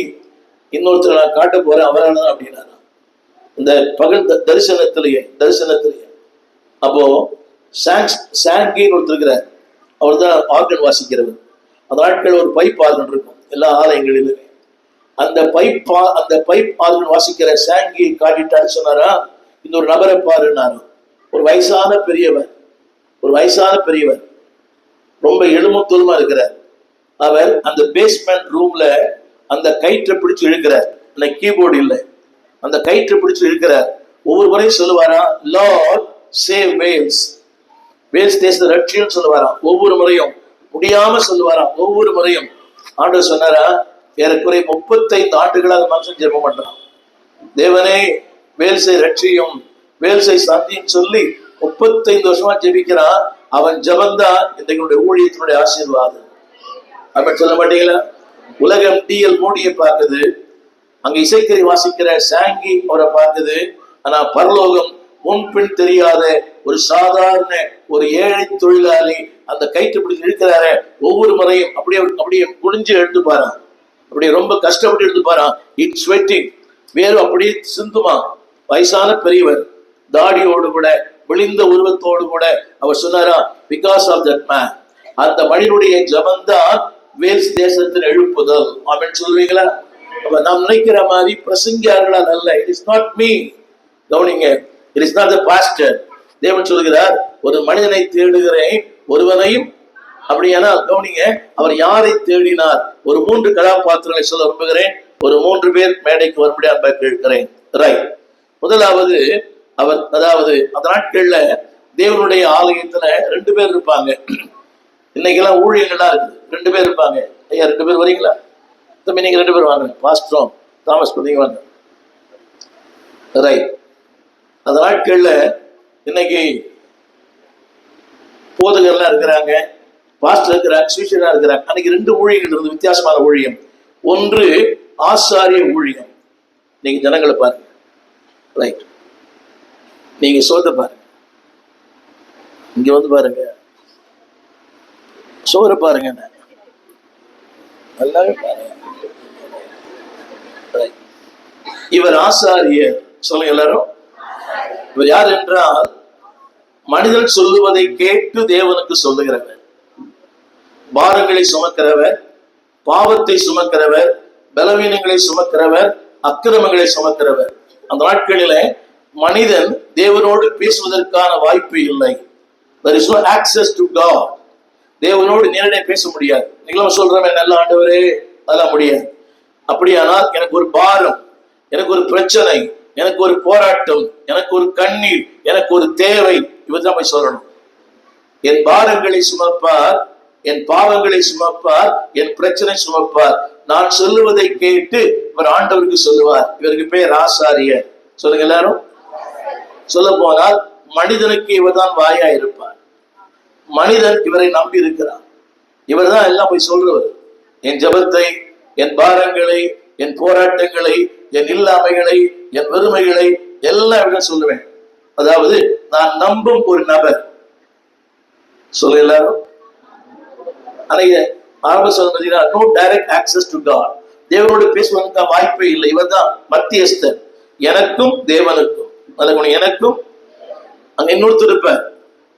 இன்னொருத்தர் நான் காட்ட போறேன், அவரால் தான் அப்படின்னாரா. இந்த பகல் தரிசனத்திலேயே அப்போ சாங்கின்னு ஒருத்தர் இருக்கிறார், அவர் தான் ஆர்கன் வாசிக்கிறவர். அந்த நாட்கள் ஒரு பைப் ஆர்கன் இருக்கும் எல்லா ஆலயங்களிலுமே. அந்த பைப் ஆர்கன் வாசிக்கிற சாங்கியை காட்டிட்டாரு. சொன்னாரா, இந்த ஒரு நபரை பாருன்னாரு. ஒரு வயசான பெரியவர் ரொம்ப எலும்புத்தோலுமா இருக்கிறார். அவர் அந்த பேஸ்மெண்ட் ரூம்ல அந்த கயிற்றை பிடிச்சு இழுக்கிறார். கீபோர்டு இல்லை, அந்த கயிற்றை பிடிச்சு இழுக்கிறார். ஒவ்வொரு முறையும் சொல்லுவாரா, லார்ட் சேவ் வேல்ஸ், வேல்ஸ் தேசத்தை ரட்சின்னு சொல்லுவாராம். ஒவ்வொரு முறையும் முடியாம சொல்லுவாராம். ஒவ்வொரு முறையும் ஆண்டவர் சொன்னாரா, ஏறக்குறைய 35 ஆண்டுகளாக மனுஷன் ஜெபம் பண்றான். தேவனே வேல்ஸை ரட்சியும், வேல்ஸை சாந்தின்னு சொல்லி 35 வருஷமா ஜெபிக்கிறான். அவன் ஜபந்தான் இன்றைக்கு ஊழியத்தினுடைய ஆசீர்வாதம். அப்படின்னு சொல்ல மாட்டீங்களா? உலகம் டிஎல் மோடியை பார்க்குது, அங்க இசைக்கறி வாசிக்கிற சாங்கி அவரை பார்க்குது. ஆனா பரலோகம் முன்பின் தெரியாத ஒரு சாதாரண ஒரு ஏழை தொழிலாளி அந்த கயிற்று பிடிச்சு இழுக்கிறாரு. ஒவ்வொரு முறையும் அப்படியே குனிஞ்சு எழுந்து பாரான், அப்படியே ரொம்ப கஷ்டப்பட்டு எழுந்து பாரான். இட்ஸ் ஸ்வெட்டிங், வேறு அப்படியே சிந்துமா. வயசான பெரியவர், தாடியோடு கூட, விழிந்த உருவத்தோடு கூட. அவர் சொன்னாரா, பிகாஸ் ஆஃப் தட் மேன், அந்த மனிதனுடைய ஜபந்தான் வேல்ஸ் தேசத்தின் எழுப்புதல். அப்படின்னு சொல்லுவீங்களா? அப்ப நாம் நினைக்கிற மாதிரி பிரசங்கியார்களால் அல்ல. It is not me. கவனிங்க, it is not the pastor. தேவன் சொல்கிறார், ஒரு மனிதனை தேடுகிறேன் ஒருவனையும். அப்படியானா கவனிங்க, அவர் யாரை தேடினார்? ஒரு 3 கதாபாத்திரங்களை சொல்ல விரும்புகிறேன். ஒரு 3 பேர் மேடைக்கு வரும்படி அன்பை கேட்கிறேன். ரைட். முதலாவது அவர், அதாவது அந்த நாட்கள்ல தேவனுடைய ஆலயத்துல 2 பேர் இருப்பாங்க. இன்னைக்கெல்லாம் ஊழியர்களா இருக்குது, 2 பேர் இருப்பாங்க. ஐயா 2 பேர் வரீங்களா? தம்பி நீங்க 2 பேர் வாங்க. பாஸ்டரும் தாமஸ் நீங்க வாங்க. ரைட். அந்த நாட்கள்ல இன்னைக்கு போதகர்லாம் இருக்கிறாங்க, பாஸ்டர் இருக்கிறாங்க, சுவிசேஷனா இருக்கிறாங்க. அன்னைக்கு 2 ஊழியங்கள் இருந்தது, வித்தியாசமான ஊழியம். ஒன்று ஆசாரிய ஊழியம். நீங்க ஜனங்களை பாருங்க, ரைட், நீங்க சோத பாருங்க, இங்க வந்து பாருங்க, சோற பாருங்க, நல்லாவே பாருங்க. இவர் ஆசாரியர், சொல்லுங்க எல்லாரும். இவர் யார் என்றால், மனிதன் சொல்லுவதை கேட்டு தேவனுக்கு சொல்லுகிறவர், பாரங்களை சுமக்கிறவர், பாவத்தை சுமக்கிறவர், பலவீனங்களை சுமக்கிறவர், அக்கிரமங்களை சுமக்கிறவர். அந்த நாட்களிலே மனிதன் தேவனோடு பேசுவதற்கான வாய்ப்பு இல்லை. There is no access to God. தேவனோடு நேரடியாக பேச முடியாது. நீங்களும் சொல்றேன், நல்ல ஆண்டவரே, அதெல்லாம் முடியாது. அப்படியானால் எனக்கு ஒரு பாரம், எனக்கு ஒரு பிரச்சனை, எனக்கு ஒரு போராட்டம், எனக்கு ஒரு கண்ணீர், எனக்கு ஒரு தேவை, இவர்தான் போய் சொல்லணும். என் பாரங்களை சுமப்பார், என் பாவங்களை சுமப்பார், என் பிரச்சனை சுமப்பார். நான் சொல்லுவதை கேட்டு இவர் ஆண்டவருக்கு சொல்லுவார். இவருக்கு பேர் ஆசாரியர். சொல்லுங்க எல்லாரும். சொல்ல போனால் மனிதனுக்கு இவர் தான் வாயா இருப்பார். மனிதன் இவரை நம்பி இருக்கிறார். இவர் தான் எல்லாம் போய் சொல்றவர். என் ஜபத்தை, என் பாரங்களை, என் போராட்டங்களை, என் இல்லாமைகளை, என் வறுமைகளை எல்லாம் இவர சொல்லுவேன். அதாவது நான் நம்பும் ஒரு நபர். சொல்ல எல்லாரும். ஆரம்ப சொல்ல, no direct access to God. தேவனோடு பேசுவதற்கு வாய்ப்பே இல்லை. இவர் தான் மத்தியஸ்தர், எனக்கும் தேவனுக்கும். எனக்கும் அங்க இன்னொருத்தர் இருப்பார்,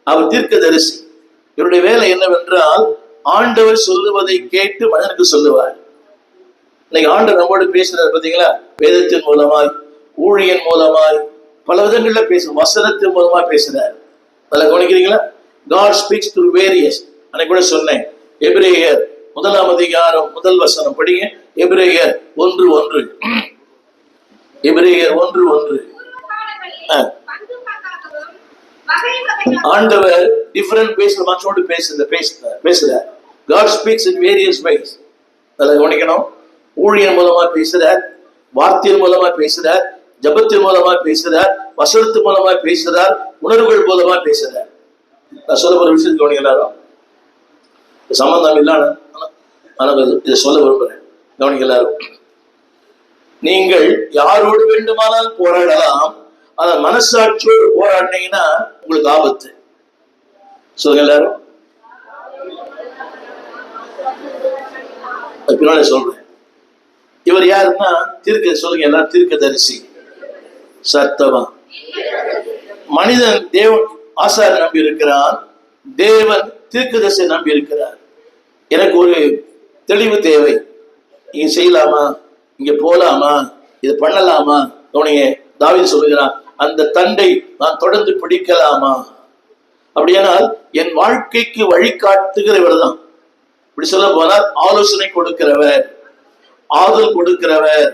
அவர் தீர்க்கதரிசி. இவருடைய வேலை என்னவென்றால், ஆண்டவர் சொல்லுவதை கேட்டு மனிதனுக்கு சொல்லுவார். இன்னைக்கு ஆண்டவர் நம்மோடு பேசுறாரு பாத்தீங்களா? வேதத்தின் மூலமாய், ஊழியன் மூலமாய், பல விதங்கள்ல பேசும், வசனத்தின் மூலமா பேசுறாரு. அதில் கவனிக்கிறீங்களா? God speaks through various. அன்னைக்கு கூட சொன்னேன், எபிரேயர் 1 அதிகாரம் 1 வசனம் படிங்க. எபிரேயர் 1:1. எபிரேயர் 1:1. ஆண்டவர் டிஃபரண்ட் வேஸ்ல மனுஷனோடு பேசுறார். God speaks in various ways. அதில் கவனிக்கணும். ஊழியன் மூலமா பேசுறார், வார்த்தையின் மூலமா பேசுறார், ஜபத்தின் மூலமா பேசுறார், வசனத்தின் மூலமா பேசுறார், உணர்வுகள் மூலமா பேசுறார். நான் சொல்ல ஒரு விஷயத்தை கவனிங்க எல்லாரும். சம்பந்தம் இல்லாத ஆனால் இதை சொல்ல விரும்புறேன், கவனிங்க எல்லாரும். நீங்கள் யாரோடு வேண்டுமானால் போராடலாம், ஆனா மனசாட்சியோடு போராடினீங்கன்னா உங்களுக்கு ஆபத்து. சொல்லுங்க எல்லாரும். பின்னாடி சொல்றேன். இவர் யாருன்னா சொல்லுங்க எல்லாரும், தீர்க்கதரிசி. சத்தமா. மனிதன் தேவன் ஆசார நம்பி இருக்கிறான், தேவன் தீர்க்கதரிசியை நம்பி இருக்கிறார். எனக்கு ஒரு தெளிவு தேவை, இங்க செய்யலாமா, இங்க போலாமா, இது பண்ணலாமா? கவனிங்க, தாவீது சொல்லுகிறான், அந்த தண்டை நான் தொடர்ந்து பிடிக்கலாமா? அப்படியானால் என் வாழ்க்கைக்கு வழிகாட்டுகிறவர் தான். இப்படி சொல்ல போனால் ஆலோசனை கொடுக்கிறவர், ஆதல் கொடுக்கிறவர்,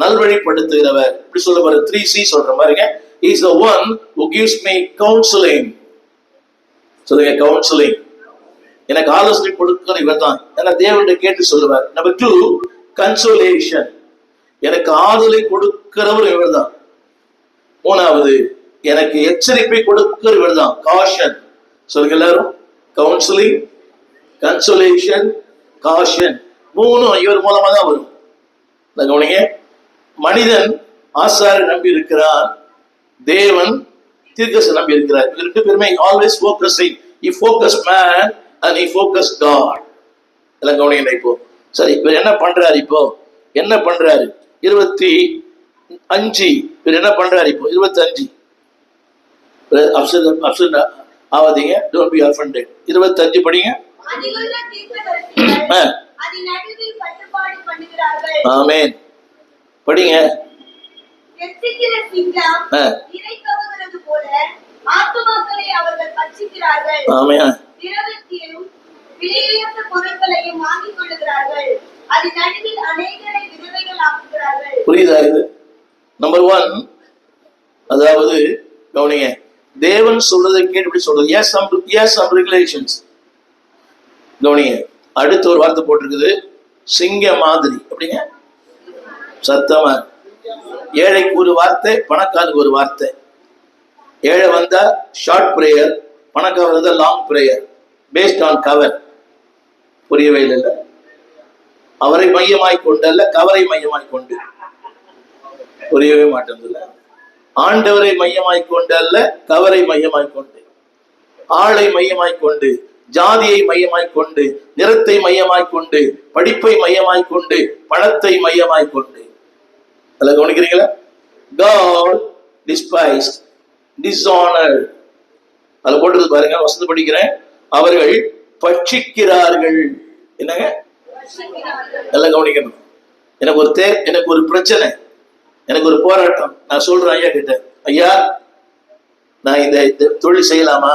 நல்வழிப்படுத்துகிறவர். இப்படி சொல்ல போற 3C சொல்ற பாருங்க. He is the one who gives me counseling. சொல்லுங்க, கவுன்சிலிங். எனக்கு ஆலோசனை கொடுக்கிற இவர் தான். ஏன்னா தேவனுடைய கேட்டு சொல்லுவார். Number 2, consolation. எனக்கு ஆதலை கொடுக்கிறவர் இவர் தான். 3வது, எனக்கு எச்சரிப்பை கொடுக்கிற இவர் தான், காஷன். சொல்லுங்க எல்லாரும். கவுன்சிலிங், கன்சோலேஷன், காஷன், 3 இவர் மூலமா தான் வரும். கவனிங்க, மனிதன் ஆசாரி நம்பி இருக்கிறான், தேவன் தீர்க்கதரிசி நம்பி இருக்கிறார். இது 2 பேருமே always focusing. He focus man and he focus God. எல்லாம் கவனிங்க. இப்போ சரி, இவர் என்ன பண்றாரு? இப்போ என்ன பண்றாரு? 25 இவர் என்ன பண்றாரு? இப்போ 25 அப்செட் ஆவாதீங்க, டோன்ட் பி அஃபெண்டட். 25 படிங்க. ஆமென். படிங்க. ஆமென். புரியுதா இது? நம்பர் 1, அதாவது கவனிங்க, தேவன் சொல்றதை கேட்டு இப்படி சொல்றது. Yes, some regulations. கவனிங்க, அடுத்த ஒரு வார்த்தை போட்டிருக்குது, சிங்க மாதிரி. அப்படிங்க, சத்தமா. ஏழைக்கு ஒரு வார்த்தை, பணக்காரனுக்கு ஒரு வார்த்தை. ஏழை வந்தா ஷார்ட் பிரேயர், பணக்காரர் வந்தா long prayer. Based on cover. புரியவே இல்லை. அவரை மையமாய் கொண்டு அல்ல, கவரை மையமாய் கொண்டு. புரியவே மாட்டேங்குதுல்ல. ஆண்டவரை மையமாய் கொண்டு அல்ல, கவரை மையமாய் கொண்டு, ஆளை மையமாய் கொண்டு, ஜாதியை மையமாய் கொண்டு, நிறத்தை மையமாய் கொண்டு, படிப்பை மையமாய் கொண்டு, பணத்தை மையமாய் கொண்டு. அதில் கவனிக்கிறீங்களா? God despised, dishonored. அதில் போட்டு பாருங்க, வசந்து படிக்கிறேன். அவர்கள் பட்சிக்கிறார்கள். என்னங்க? எல்லாம் கவனிக்கணும். எனக்கு ஒரு பிரச்சனை, எனக்கு ஒரு போராட்டம். நான் சொல்றேன் ஐயா கிட்ட, ஐயா நான் இந்த தொழில் செய்யலாமா,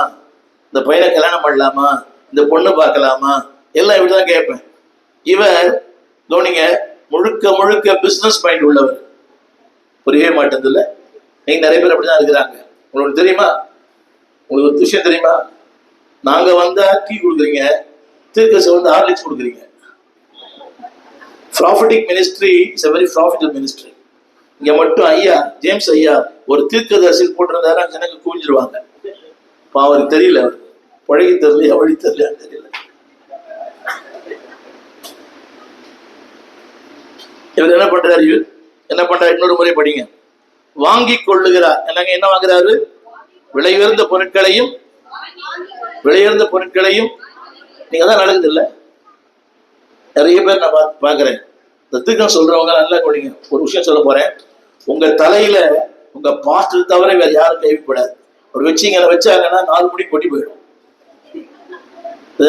இந்த பையனை கல்யாணம் பண்ணலாமா, இந்த பொண்ணு பார்க்கலாமா, எல்லாம் இப்படிதான் கேட்பேன். இவர் கவனிங்க, முழுக்க முழுக்க பிசினஸ் மைண்ட் உள்ளவர். புரியவே மாட்டேங்குது இல்ல. நீங்க நிறைய பேர் அப்படிதான் இருக்கிறாங்க. உங்களுக்கு தெரியுமா? உங்களுக்கு ஒரு விஷயம் தெரியுமா? நாங்க வந்தா டீ கொடுக்குறீங்க, தீர்க்கதரிசி வந்து ஹார்லிக்ஸ் கொடுக்குறீங்க. Prophetic ministry is a very profitable ministry. இங்க மட்டும் ஐயா ஜேம்ஸ் ஐயா ஒரு தீர்க்கதரிசி போட்டிருந்தாரு, ஜனங்க கூஞ்சிருவாங்க. அவருக்கு தெரியல, அவருக்கு பழகி தெரியலையா வழி தெரியலையா தெரியல. இவர் என்ன பண்றாரு? என்ன பண்றாரு? இன்னொரு முறை படிங்க. வாங்கி கொள்ளுகிறார். என்னங்க என்ன வாங்குறாரு? விலையுயர்ந்த பொருட்களையும் நீங்க தான் நடக்குது இல்ல. நிறைய பேர் நான் பாக்குறேன். இந்த தீர்க்கம் சொல்றவங்க நல்லா கொள்ளிங்க. ஒரு விஷயம் சொல்ல போறேன். உங்க தலையில உங்க பாஸ்டர் தவிர வேற யாரும் கைவிடக்கூடாது. ஒரு வச்சாங்கன்னா 4 முடி கொட்டி போயிடும்.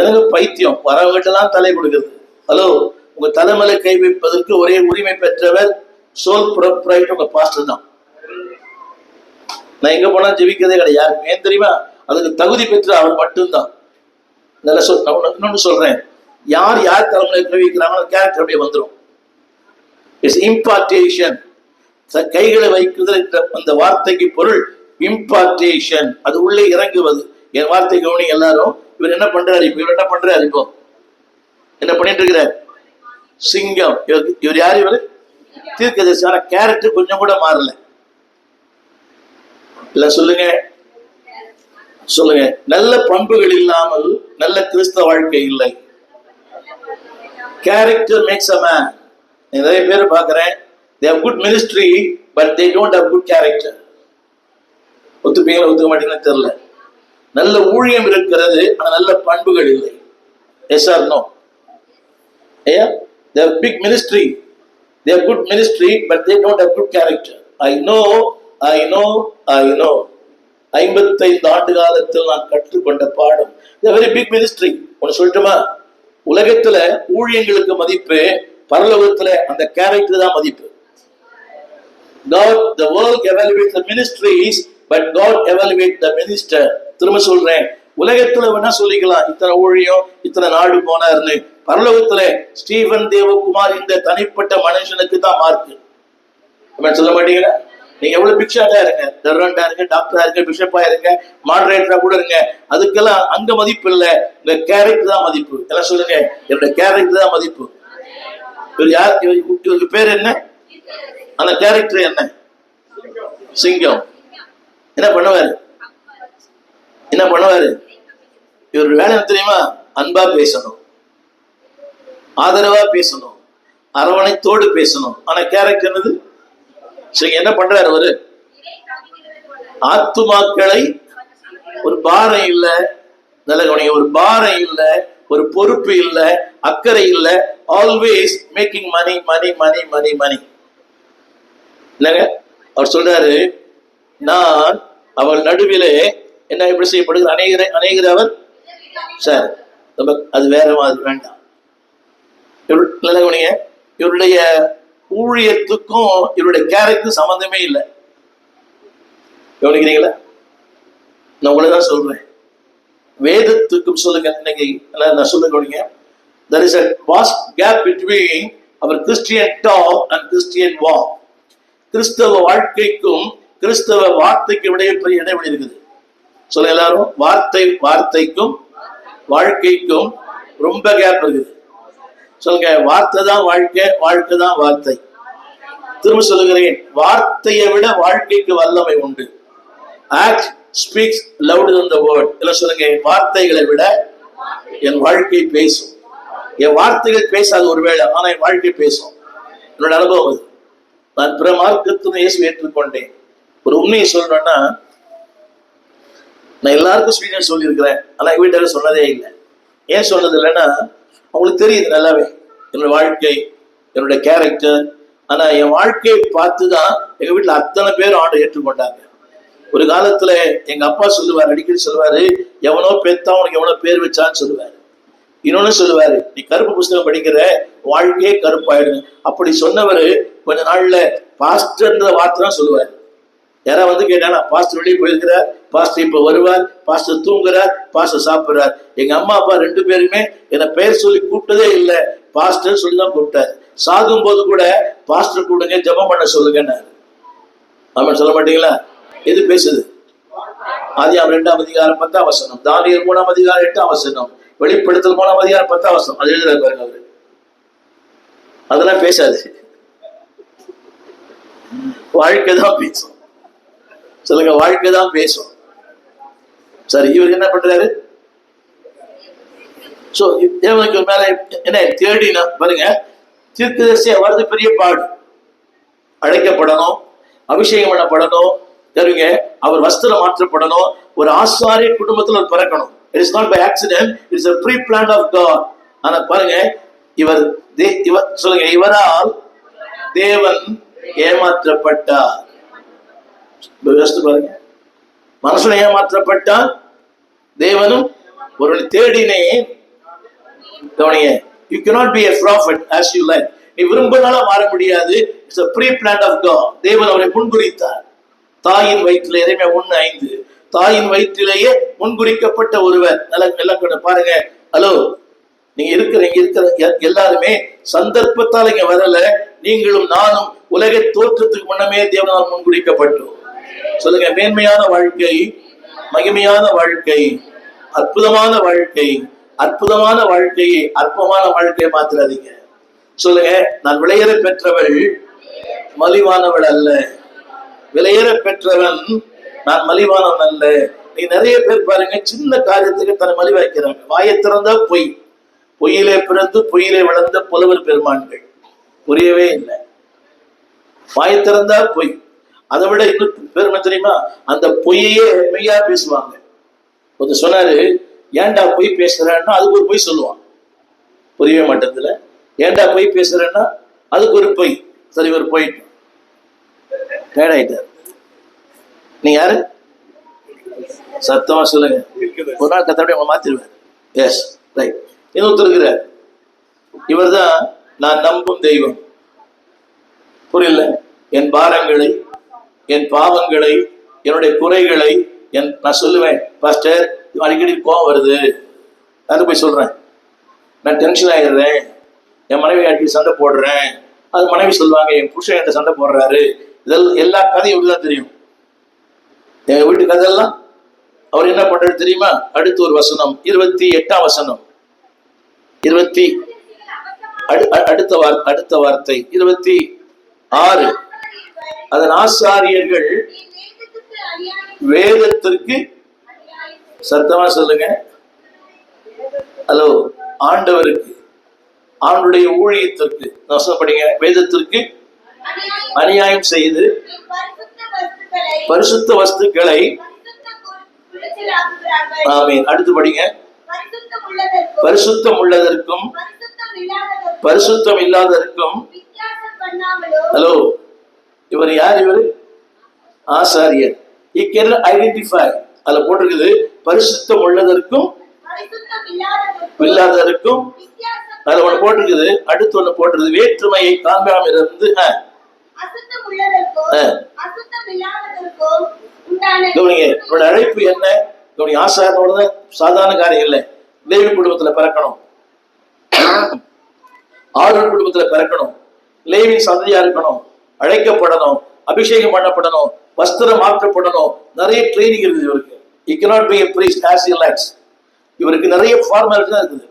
எனக்கு பைத்தியம். வரவங்கட்டெல்லாம் தலை கொடுக்குறது. ஹலோ, உங்க தலைமையில கை வைப்பதற்கு ஒரே உரிமை பெற்றவர் சோல் ப்ராப்பரைட் உங்க பாஸ்டர் தான். நான் எங்க போனா ஜெபிக்கிறதே கிடையாது. ஏன் தெரியுமா? அதுக்கு தகுதி பெற்ற அவர் மட்டும்தான். இன்னொன்னு சொல்றேன், யார் தலைமையில கை வைக்கிறாங்களோ கேரக்டர் அப்படியே வந்துடும். இட்ஸ் இம்பார்டேஷன். கைகளை வைக்குதல் என்ற அந்த வார்த்தைக்கு பொருள் இம்பார்டேஷன். அது உள்ளே இறங்குவது. என் வார்த்தை கவனிங்க எல்லாரும். இவர் என்ன பண்றாரு? இப்போ என்ன பண்ணிட்டு இருக்கிறார்? சிங்கம். இவர் யார்? இவர் தீர்க்கதரிசி. ஆனா கேரக்டர் கொஞ்சம் கூட மாறல. இல்ல சொல்லுங்க. நல்ல பண்புகள் இல்லாமல் நல்ல கிறிஸ்தவ வாழ்க்கை இல்லை. Character makes a man. நிறைய பேர் பாக்குறேன், they have good ministry but they don't have good character. ஒத்துப்பீங்களா ஒத்துக்க மாட்டீங்கன்னு தெரியல. நல்ல ஊழியம் இருக்கிறது, ஆனா நல்ல பண்புகள் இல்லை. Yes or no? Yeah, they have big ministry, they have good ministry but they don't have good character. I know 55 ஆண்டு காலத்தில் நான் கற்றுக்கொண்ட பாடம். They have very big ministry. ஒன்னு சொல்லட்டுமா? உலகத்துல ஊழியங்களுக்கு மதிப்பு, பரலோகத்துல அந்த கேரக்டர் தான் மதிப்பு. God, the world evaluates the ministries, but God evaluates the minister. திரும்ப சொல்றேன், உலகத்துல வேணா சொல்லிக்கலாம் இத்தனை ஊழியம் இத்தனை நாடு போனாருன்னு. பரலோகத்துல ஸ்டீவன் தேவகுமார் இந்த தனிப்பட்ட மனுஷனுக்கு தான் மார்க்கு. சொல்ல மாட்டீங்களா? நீங்க எவ்வளவு பிக்ஷாட்டா இருங்க, ரெவரண்டா இருங்க, டாக்டரா இருங்க, பிஷப்பா இருங்க, மாடரேட்டரா கூட இருங்க, அதுக்கெல்லாம் அங்க மதிப்பு இல்ல. இந்த கேரக்டர் தான் மதிப்பு. எல்லாம் சொல்லுங்க, என்னோட கேரக்டர் தான் மதிப்பு. இவர் யார்? இவருக்கு பேர் என்ன? அந்த கேரக்டர் என்ன? சிங்கம். என்ன பண்ணுவாரு? இவர் வேலை என்ன தெரியுமா? அன்பா பேசணும், ஆதரவா பேசணும், அரவணைத்தோடு பேசணும். ஆனா கேரக்டர் என்னது? என்ன பண்றாரு அவரு? ஆத்துமாக்களை ஒரு பாரம் இல்ல, நல்ல கவனிங்க, ஒரு பாரம் இல்ல, ஒரு பொறுப்பு இல்ல, அக்கறை இல்ல, ஆல்வேஸ் மேக்கிங் மணி. என்னங்க அவர் சொல்றாரு? நான் அவள் நடுவிலே என்ன எப்படி செய்யப்படுகிற அநேகர் அவர் சார். அது வேற மாதிரி வேண்டாம். நல்ல கவனிங்க, இவருடைய ஊழியத்துக்கும் இவருடைய கேரக்டர் சம்பந்தமே இல்லை. கவனிக்கிறீங்களா? நான் உங்களதான் சொல்றேன். வேதத்துக்கும் சொல்லுங்க. இன்னைக்கு நான் சொல்ல கவனிங்க. There is a vast gap between our Christian talk and Christian walk. கிறிஸ்தவ வாழ்க்கைக்கும் கிறிஸ்தவ வார்த்தைக்கும் இடைவெளி இருக்குது. சொல்ல எல்லாரும். வார்த்தைக்கும் வாழ்க்கைக்கும் ரொம்ப கேப் இருக்குது. சொல்லுங்க, வார்த்தை தான் வாழ்க்கை, வாழ்க்கை தான் வார்த்தை. திரும்ப சொல்லுகிறேன், வார்த்தையை விட வாழ்க்கைக்கு வல்லமை உண்டு. Act speaks louder than the word. எல்லாம் சொல்லுங்க, வார்த்தைகளை விட என் வாழ்க்கை பேசும். என் வார்த்தைகள் பேசாது ஒருவேளை, ஆனா என் வாழ்க்கை பேசும். என்னோட அனுபவம் அது. நான் பிற மார்க்கத்துன்னு இயேசு ஏற்றுக்கொண்டேன். ஒரு உண்மையை சொல்லணும்னா, நான் எல்லாருக்கும் ஸ்வீடன் சொல்லியிருக்கிறேன், ஆனா எங்க வீட்டில சொன்னதே இல்லை. ஏன் சொன்னது இல்லைன்னா, அவங்களுக்கு தெரியுது நல்லாவே என்னோட வாழ்க்கை, என்னோட கேரக்டர். ஆனா என் வாழ்க்கையை பார்த்துதான் எங்க வீட்டுல அத்தனை பேர் ஆண்டை ஏற்றுக்கொண்டாங்க. ஒரு காலத்துல எங்க அப்பா சொல்லுவாரு, அடிக்கடி சொல்லுவாரு, எவனோ பெத்தா உனக்கு எவனோ பேர் வச்சான்னு சொல்லுவாரு. இன்னொன்னு சொல்லுவாரு, நீ கருப்பு புஸ்தகம் படிக்கிற, வாழ்க்கையே கருப்பாயிடும். அப்படி சொன்னவரு கொஞ்ச நாள்ல பாஸ்டர்ன்ற வார்த்தை தான் சொல்லுவாரு. யாராவது வந்து கேட்டானா, பாஸ்டர் வெளியே போயிருக்கிறார், பாஸ்டர் இப்ப வருவார், பாஸ்டர் தூங்குறார், பாஸ்டர் சாப்பிடுறார். எங்க அம்மா அப்பா 2 பேருமே என்னை பெயர் சொல்லி கூப்பிட்டதே இல்லை, பாஸ்டர் சொல்லிதான் கூப்பிட்டாரு. சாகும் போது கூட பாஸ்டர் கூடுங்க, ஜெபம் பண்ண சொல்லுங்க. ஆமாம், சொல்ல மாட்டீங்களா? எது பேசுது? ஆதியாகமம் 2ஆம் அதிகாரம் 10ஆம் வசனம், தானியேல் 3ஆம் அதிகாரம் 8ஆம் வசனம், வெளிப்படுத்தல் 3ஆம் அதிகாரம் 10ஆம் வசனம். அது எழுதுறாரு பாருங்க அவரு. அதெல்லாம் பேசாது, வாழ்க்கை தான் பேசும். சொல்லுங்க, வாழ்க்கை தான் பேசும். சரி, இவர் என்ன பண்றாரு? சோ தேவனுக்கு மேல என்ன தேடினா பாருங்க, தீர்க்கதரிசியா வருது பெரிய பாடு. அழைக்கப்படணும், அபிஷேகம் பண்ணப்படணும், தெரியுங்க, அவர் வஸ்திரம் மாற்றப்படணும், ஒரு ஆசாரிய குடும்பத்தில் ஒரு பிறக்கணும். It is not by accident, it is a pre-planned of God. ஆனா பாருங்க, இவர் சொல்லுங்க, இவரால் தேவன் ஏமாற்றப்பட்டார். பாருங்க, மனுஷனை ஏமாற்றப்பட்டார், தேவனும் ஒரு தேடினேன். You cannot be a prophet as you like. நீ விரும்பினாலும் மாற முடியாது. It's a pre-planned of God. தேவன் அவரை முன்குறித்தார். தாயின் வயிற்றிலே, எரேமியா 1:5, தாயின் வயிற்றிலேயே முன்குறிக்கப்பட்ட ஒருவர். நல்லா பாருங்க. ஹலோ, நீங்க இருக்கிற எல்லாருமே சந்தர்ப்பத்தால் இங்க வரல. நீங்களும் நானும் உலக தோற்றத்துக்கு முன்னமே தேவனால் முன்குறிக்கப்பட்டோம். சொல்லுங்க, மேன்மையான வாழ்க்கை, மகிமையான வாழ்க்கை, அற்புதமான வாழ்க்கை. அற்புதமான வாழ்க்கையை அற்பமான வாழ்க்கையை மாத்திராதீங்க. சொல்லுங்க, நான் விலையேற பெற்றவள், மலிவானவள் அல்ல. விலையேற பெற்றவன், நான் மலிவானவன் அல்ல. நீ நிறைய பேர் பாருங்க, சின்ன காரியத்துக்கு தன்னை மலிவாக்கிறாங்க. வாயை திறந்தா பொய், பொய்யிலே பிறந்து பொய்யிலே வளர்ந்த புலவர் பெருமான்கள். புரியவே இல்லை. வாயை திறந்தா பொய். அதை விட இன்னும் பெருமை தெரியுமா, அந்த பொய்யே மெய்யா பேசுவாங்க. கொஞ்சம் சொன்னாரு, ஏன்டா பொய் பேசுறேன்னா அதுக்கு ஒரு பொய் சொல்லுவான். புரியவே மாட்டேங்குதுல. ஏன்டா பொய் பேசுறேன்னா அதுக்கு ஒரு பொய். சரி, ஒரு போயிட்டு டயர்டாயிட்டார். நீங்க யாரு? சத்தமா சொல்லுங்க. ஒரு நாள் கத்தோட உங்களை மாத்திருவேன். S, right. இன்னொருத்தர் இருக்கிறார், இவர் தான் நான் நம்பும் தெய்வம். புரியல? என் பாரங்களை, என் பாவங்களை, என்னுடைய குறைகளை நான் சொல்லுவேன். பாஸ்டர், அடிக்கடி கோவம் வருது, நான் போய் சொல்றேன், நான் டென்ஷன் ஆயிடுறேன், என் மனைவி அடிக்கடி சண்டை போடுறேன். அது மனைவி சொல்லுவாங்க, என் புருஷன் என்கிட்ட சண்டை போடுறாரு. இதெல்லாம் எல்லா கதையும் இப்படிதான் தெரியும். எங்க வீட்டு கதையெல்லாம். அவர் என்ன பண்றாரு தெரியுமா? அடுத்து ஒரு வசனம், 28ஆம் வசனம், அடுத்த வார்த்தை 26. அதன் ஆசாரியர்கள் வேதத்திற்கு, சத்தமா சொல்லுங்க, ஹலோ, ஆண்டவருக்கு, ஆண்டுடைய ஊழியத்திற்கு, படிங்க, வேதத்திற்கு அநியாயம் செய்து பரிசுத்த வஸ்துக்களை, ஆமீன். அடுத்து படிங்க, பரிசுத்தம் உள்ளதற்கும் பரிசுத்தம் இல்லாததற்கும். ஹலோ, இவர் யார்? இவர் ஆசாரியர். He can identify. அதுல போட்டிருக்குது, பரிசுத்தம் உள்ளதற்கும் இல்லாததற்கும். அதுல ஒண்ணு போட்டிருக்குது, அடுத்து ஒண்ணு போட்டிருக்குது, வேற்றுமையை காண்பாமல் இருந்து. கவனிங்க, அழைப்பு என்ன? கவனிங்க, ஆசாரியனோட சாதாரண காரியம் இல்லை. லேவி குடும்பத்துல பிறக்கணும், ஆரோன் குடும்பத்துல பிறக்கணும், லேவி சந்ததியா இருக்கணும், அழைக்கப்படணும், அபிஷேகம் பண்ணப்படணும், வஸ்திரம் மாற்றப்படணும். நிறைய ட்ரைனிங் இருக்குது இவருக்கு. He cannot be a priest as he likes. இவருக்கு நிறைய ஃபார்மாலிட்டி தான் இருக்குது.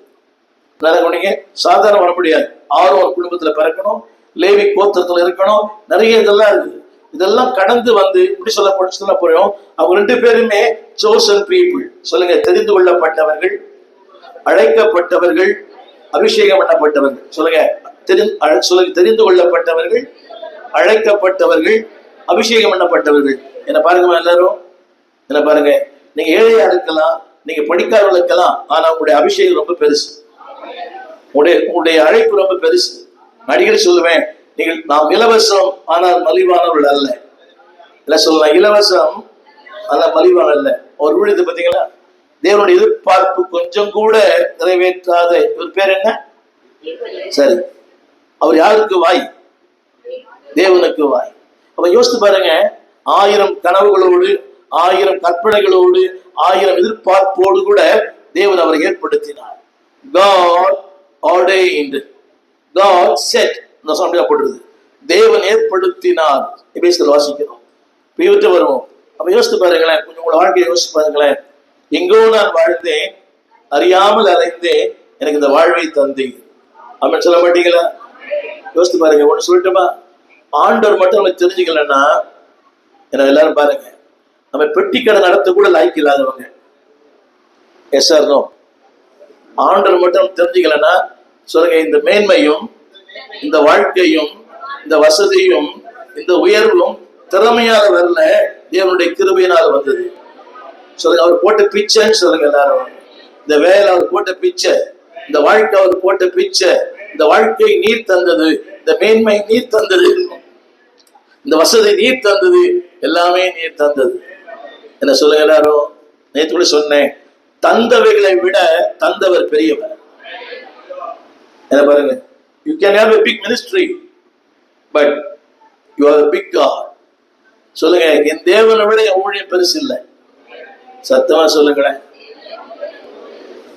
கவனிங்க, சாதாரண வர முடியாது. ஆரோன் குடும்பத்துல பிறக்கணும், லேவி கோத்திரத்துல இருக்கணும், நிறைய இதெல்லாம் இருக்குது. இதெல்லாம் கடந்து வந்து இப்படி சொல்ல போறோம். அவங்க 2 பேருமே chosen people. சொல்லுங்க, தெரிந்து கொள்ளப்பட்டவர்கள், அழைக்கப்பட்டவர்கள், அபிஷேகம் பண்ணப்பட்டவர்கள். சொல்லுங்க, தெரிந்து கொள்ளப்பட்டவர்கள், அழைக்கப்பட்டவர்கள், அபிஷேகம் பண்ணப்பட்டவர்கள். என்ன பாருங்க எல்லாரும், என்ன பாருங்க, நீங்க ஏழையா இருக்கலாம், நீங்க படிக்காதவர்கள் இருக்கலாம், ஆனா உங்களுடைய அபிஷேகம் ரொம்ப பெருசு, உங்களுடைய அழைப்பு ரொம்ப பெருசு. அடிக்கடி சொல்லுவேன், நீங்கள் நாம் இலவசம் ஆனால் மலிவானவர்கள் அல்ல. இல்ல சொல்லலாம், இலவசம் ஆனால் மலிவான அல்ல. ஒரு ஊழியத்தை பார்த்தீங்களா, தேவனுடைய எதிர்பார்ப்பு கொஞ்சம் கூட நிறைவேற்றாத இவர் பேர் என்ன? சரி, அவர் யாருக்கு வாய்? தேவனுக்கு வாய். அப்ப யோசித்து பாருங்க, 1000 கனவுகளோடு, 1000 கற்பனைகளோடு, 1000 எதிர்பார்ப்போடு கூட தேவன் அவரை ஏற்படுத்தினார். God ordained, God set, போடுறது தேவன் ஏற்படுத்தினார். எபேசியர் வாசிக்கிறோம், இவற்றை வருவோம். அப்ப யோசித்து பாருங்களேன், கொஞ்சம் உங்களோட வாழ்க்கையை யோசித்து பாருங்களேன். எங்கோ நான் வாழ்ந்தேன், அறியாமல் அலைந்தேன், எனக்கு இந்த வாழ்வை தந்தீங்க. அப்படின்னு சொல்ல மாட்டீங்களா? யோசித்து பாருங்க. ஒண்ணு சொல்லட்டுமா, ஆண்டவர் மட்டும் நம்ம தெரிஞ்சுக்கலன்னா, என்ன எல்லாரும் பாருங்க, நம்ம பெட்டி கடை நடத்த கூட லாய்க்கு இல்லாதவங்க. Yes sir no? ஆண்டவர் மட்டும் தெரிஞ்சுக்கலன்னா சொல்லுங்க, இந்த மேன்மையும், இந்த வாழ்க்கையும், இந்த வசதியும், இந்த உயர்வும் திறமையால வரல, தேவனுடைய கிருபையினால் வந்தது. சொல்லுங்க, அவர் போட்ட பிச்சைன்னு சொல்லுங்க எல்லாரும். இந்த வேலை அவர் போட்ட பிச்சை, இந்த வாழ்க்கை அவர் போட்ட பிச்சை, இந்த வாழ்க்கை நீர் தந்தது, இந்த மேன்மை நீர் தந்தது, இந்த வசதி நீர் தந்தது, எல்லாமே நீர் தந்தது. என்ன சொல்லுங்க எல்லாரும். நேற்று கூட சொன்னேன், தந்தவைகளை விட தந்தவர் பெரியவர். என்ன பாருங்க, you can have a big ministry but you are a big God. சொல்லுங்க, என் தேவனை விட என் ஊழியம் பெருசு இல்லை. சத்தமா சொல்லுங்களேன்,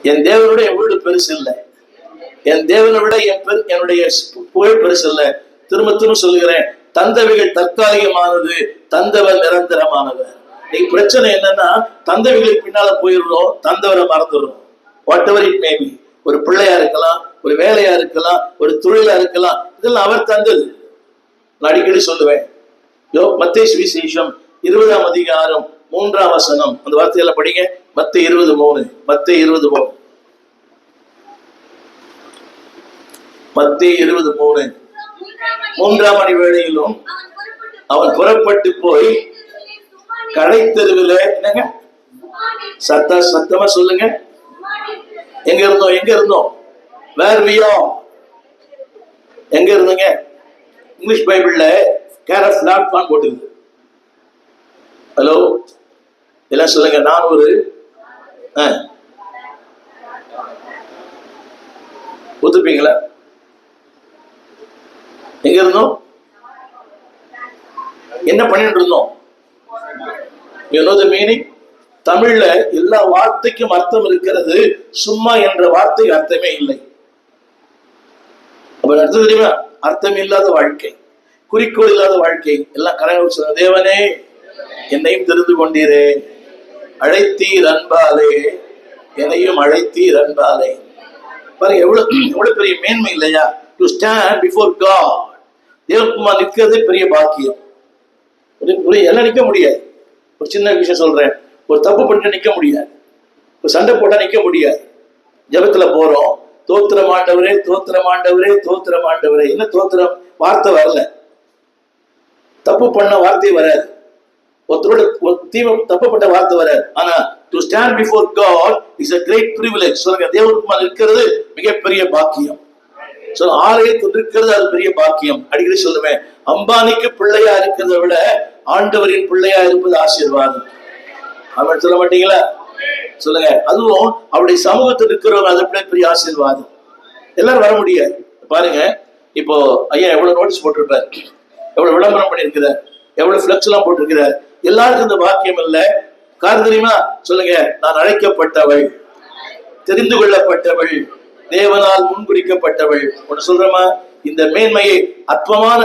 என் தேவனுடைய என் வீடு பெருசு இல்லை, என் தேவனை விட என்னுடைய புகழ் பெருசு இல்லை. திரும்ப திரும்ப சொல்லுகிறேன், தந்தவைகள் தற்காலிகமானது, தந்தவர் நிரந்தரமானவர். நீ பிரச்சனை என்னன்னா, தந்தவைகளுக்கு பின்னால போயிடுறோம், தந்தவரை மறந்துடுறோம். Whatever it may be, ஒரு பிள்ளையா இருக்கலாம், ஒரு வேலையா இருக்கலாம், ஒரு தொழிலா இருக்கலாம், இதெல்லாம் அவர் தந்தது. நான் அடிக்கடி சொல்லுவேன், மத்தேயு சுவிசேஷம் 20ஆம் அதிகாரம் 3ஆம் வசனம், அந்த வார்த்தையெல்லாம் படிங்க. மத்தேயு 20:3, மத்தேயு 20:3, மத்தேயு 20:3. 3ஆம் மணி வேளையிலும் அவன் புறப்பட்டு போய் கடைத்தெருவில், என்னங்க சத்தமா சொல்லுங்க, எங்க இருந்தோம் வேர் வி ஆர், எங்க இருந்தீங்க? இங்கிலீஷ் பைபிள்ல கேர் ஆஃப் பிளாட்ஃபார்ம் போட்டுருக்கு. ஹலோ எல்லாம் சொல்லுங்க, நான் ஒரு ஒத்துப்பீங்களா? எங்க இருந்தோம், என்ன பண்ணிட்டு இருந்தோம்? You know the meaning? தமிழ்ல எல்லா வார்த்தைக்கும் அர்த்தம் இருக்கிறது, சும்மா என்ற வார்த்தைக்கு அர்த்தமே இல்லை. அப்ப அர்த்தம் தெரியுமா? அர்த்தம் இல்லாத வாழ்க்கை, குறிக்கோள் இல்லாத வாழ்க்கை. எல்லாம் கரெக்டா சொல்ல, தேவனே என்னையும் தெரிந்து கொண்டீரே, அழைத்தீர் அன்பாலே, என்னையும் அழைத்தீர் அன்பாலே. பாருங்க, எவ்வளவு பெரிய மேன்மை இல்லையா? டு ஸ்டாண்ட் பிஃபோர் காட், தேவகுமார் நிற்கிறது பெரிய பாக்கியம். எல்லாம் நிற்க முடியாது. ஒரு சின்ன விஷயம் சொல்றேன், ஒரு தப்பு பண்ணிட்டு நிக்க முடியாது, ஒரு சண்டை போட்டா நிக்க முடியாது. ஜபத்துல போறோம், தோத்திரம் ஆண்டவரே, தோத்திரம் ஆண்டவரே, தோத்திரம் ஆண்டவரே. என்ன தோத்திரம்? வார்த்தை வரல, தப்பு பண்ண வார்த்தை வராது, ஒருத்தரோட தப்பு பண்ண வார்த்தை வராது. ஆனா to stand before God is a great privilege. சொல்லுங்க, தேவனுக்கு இருக்கிறது மிகப்பெரிய பாக்கியம். ஆலயத்தில் இருக்கிறது அது பெரிய பாக்கியம். அடிக்கடி சொல்லுவேன், அம்பானிக்கு பிள்ளையா இருக்கிறத விட ஆண்டவரின் பிள்ளையா இருப்பது ஆசீர்வாதம். அவன் சொல்ல மாட்டீங்களா? சொல்லுங்க, அதுவும் அவருடைய சமூகத்தில் இருக்கிறவங்க அது பெரிய ஆசீர்வாதம். எல்லாரும் வர முடியாது. பாருங்க, இப்போ ஐயா எவ்வளவு நோட்டீஸ் போட்டிருப்பார், எவ்வளவு விளம்பரம் பண்ணிருக்கிறார், எவ்வளவு பிளக்ஸ் எல்லாம் போட்டிருக்கிறார். எல்லாருக்கும் இந்த பாக்கியம் இல்ல. காரணம் தெரியுமா? சொல்லுங்க, நான் அழைக்கப்பட்டவள், தெரிந்து கொள்ளப்பட்டவள், தேவனால் முன்குறிக்கப்பட்டவள். ஒன்று சொல்றமா, இந்த மேன்மையை அற்பமான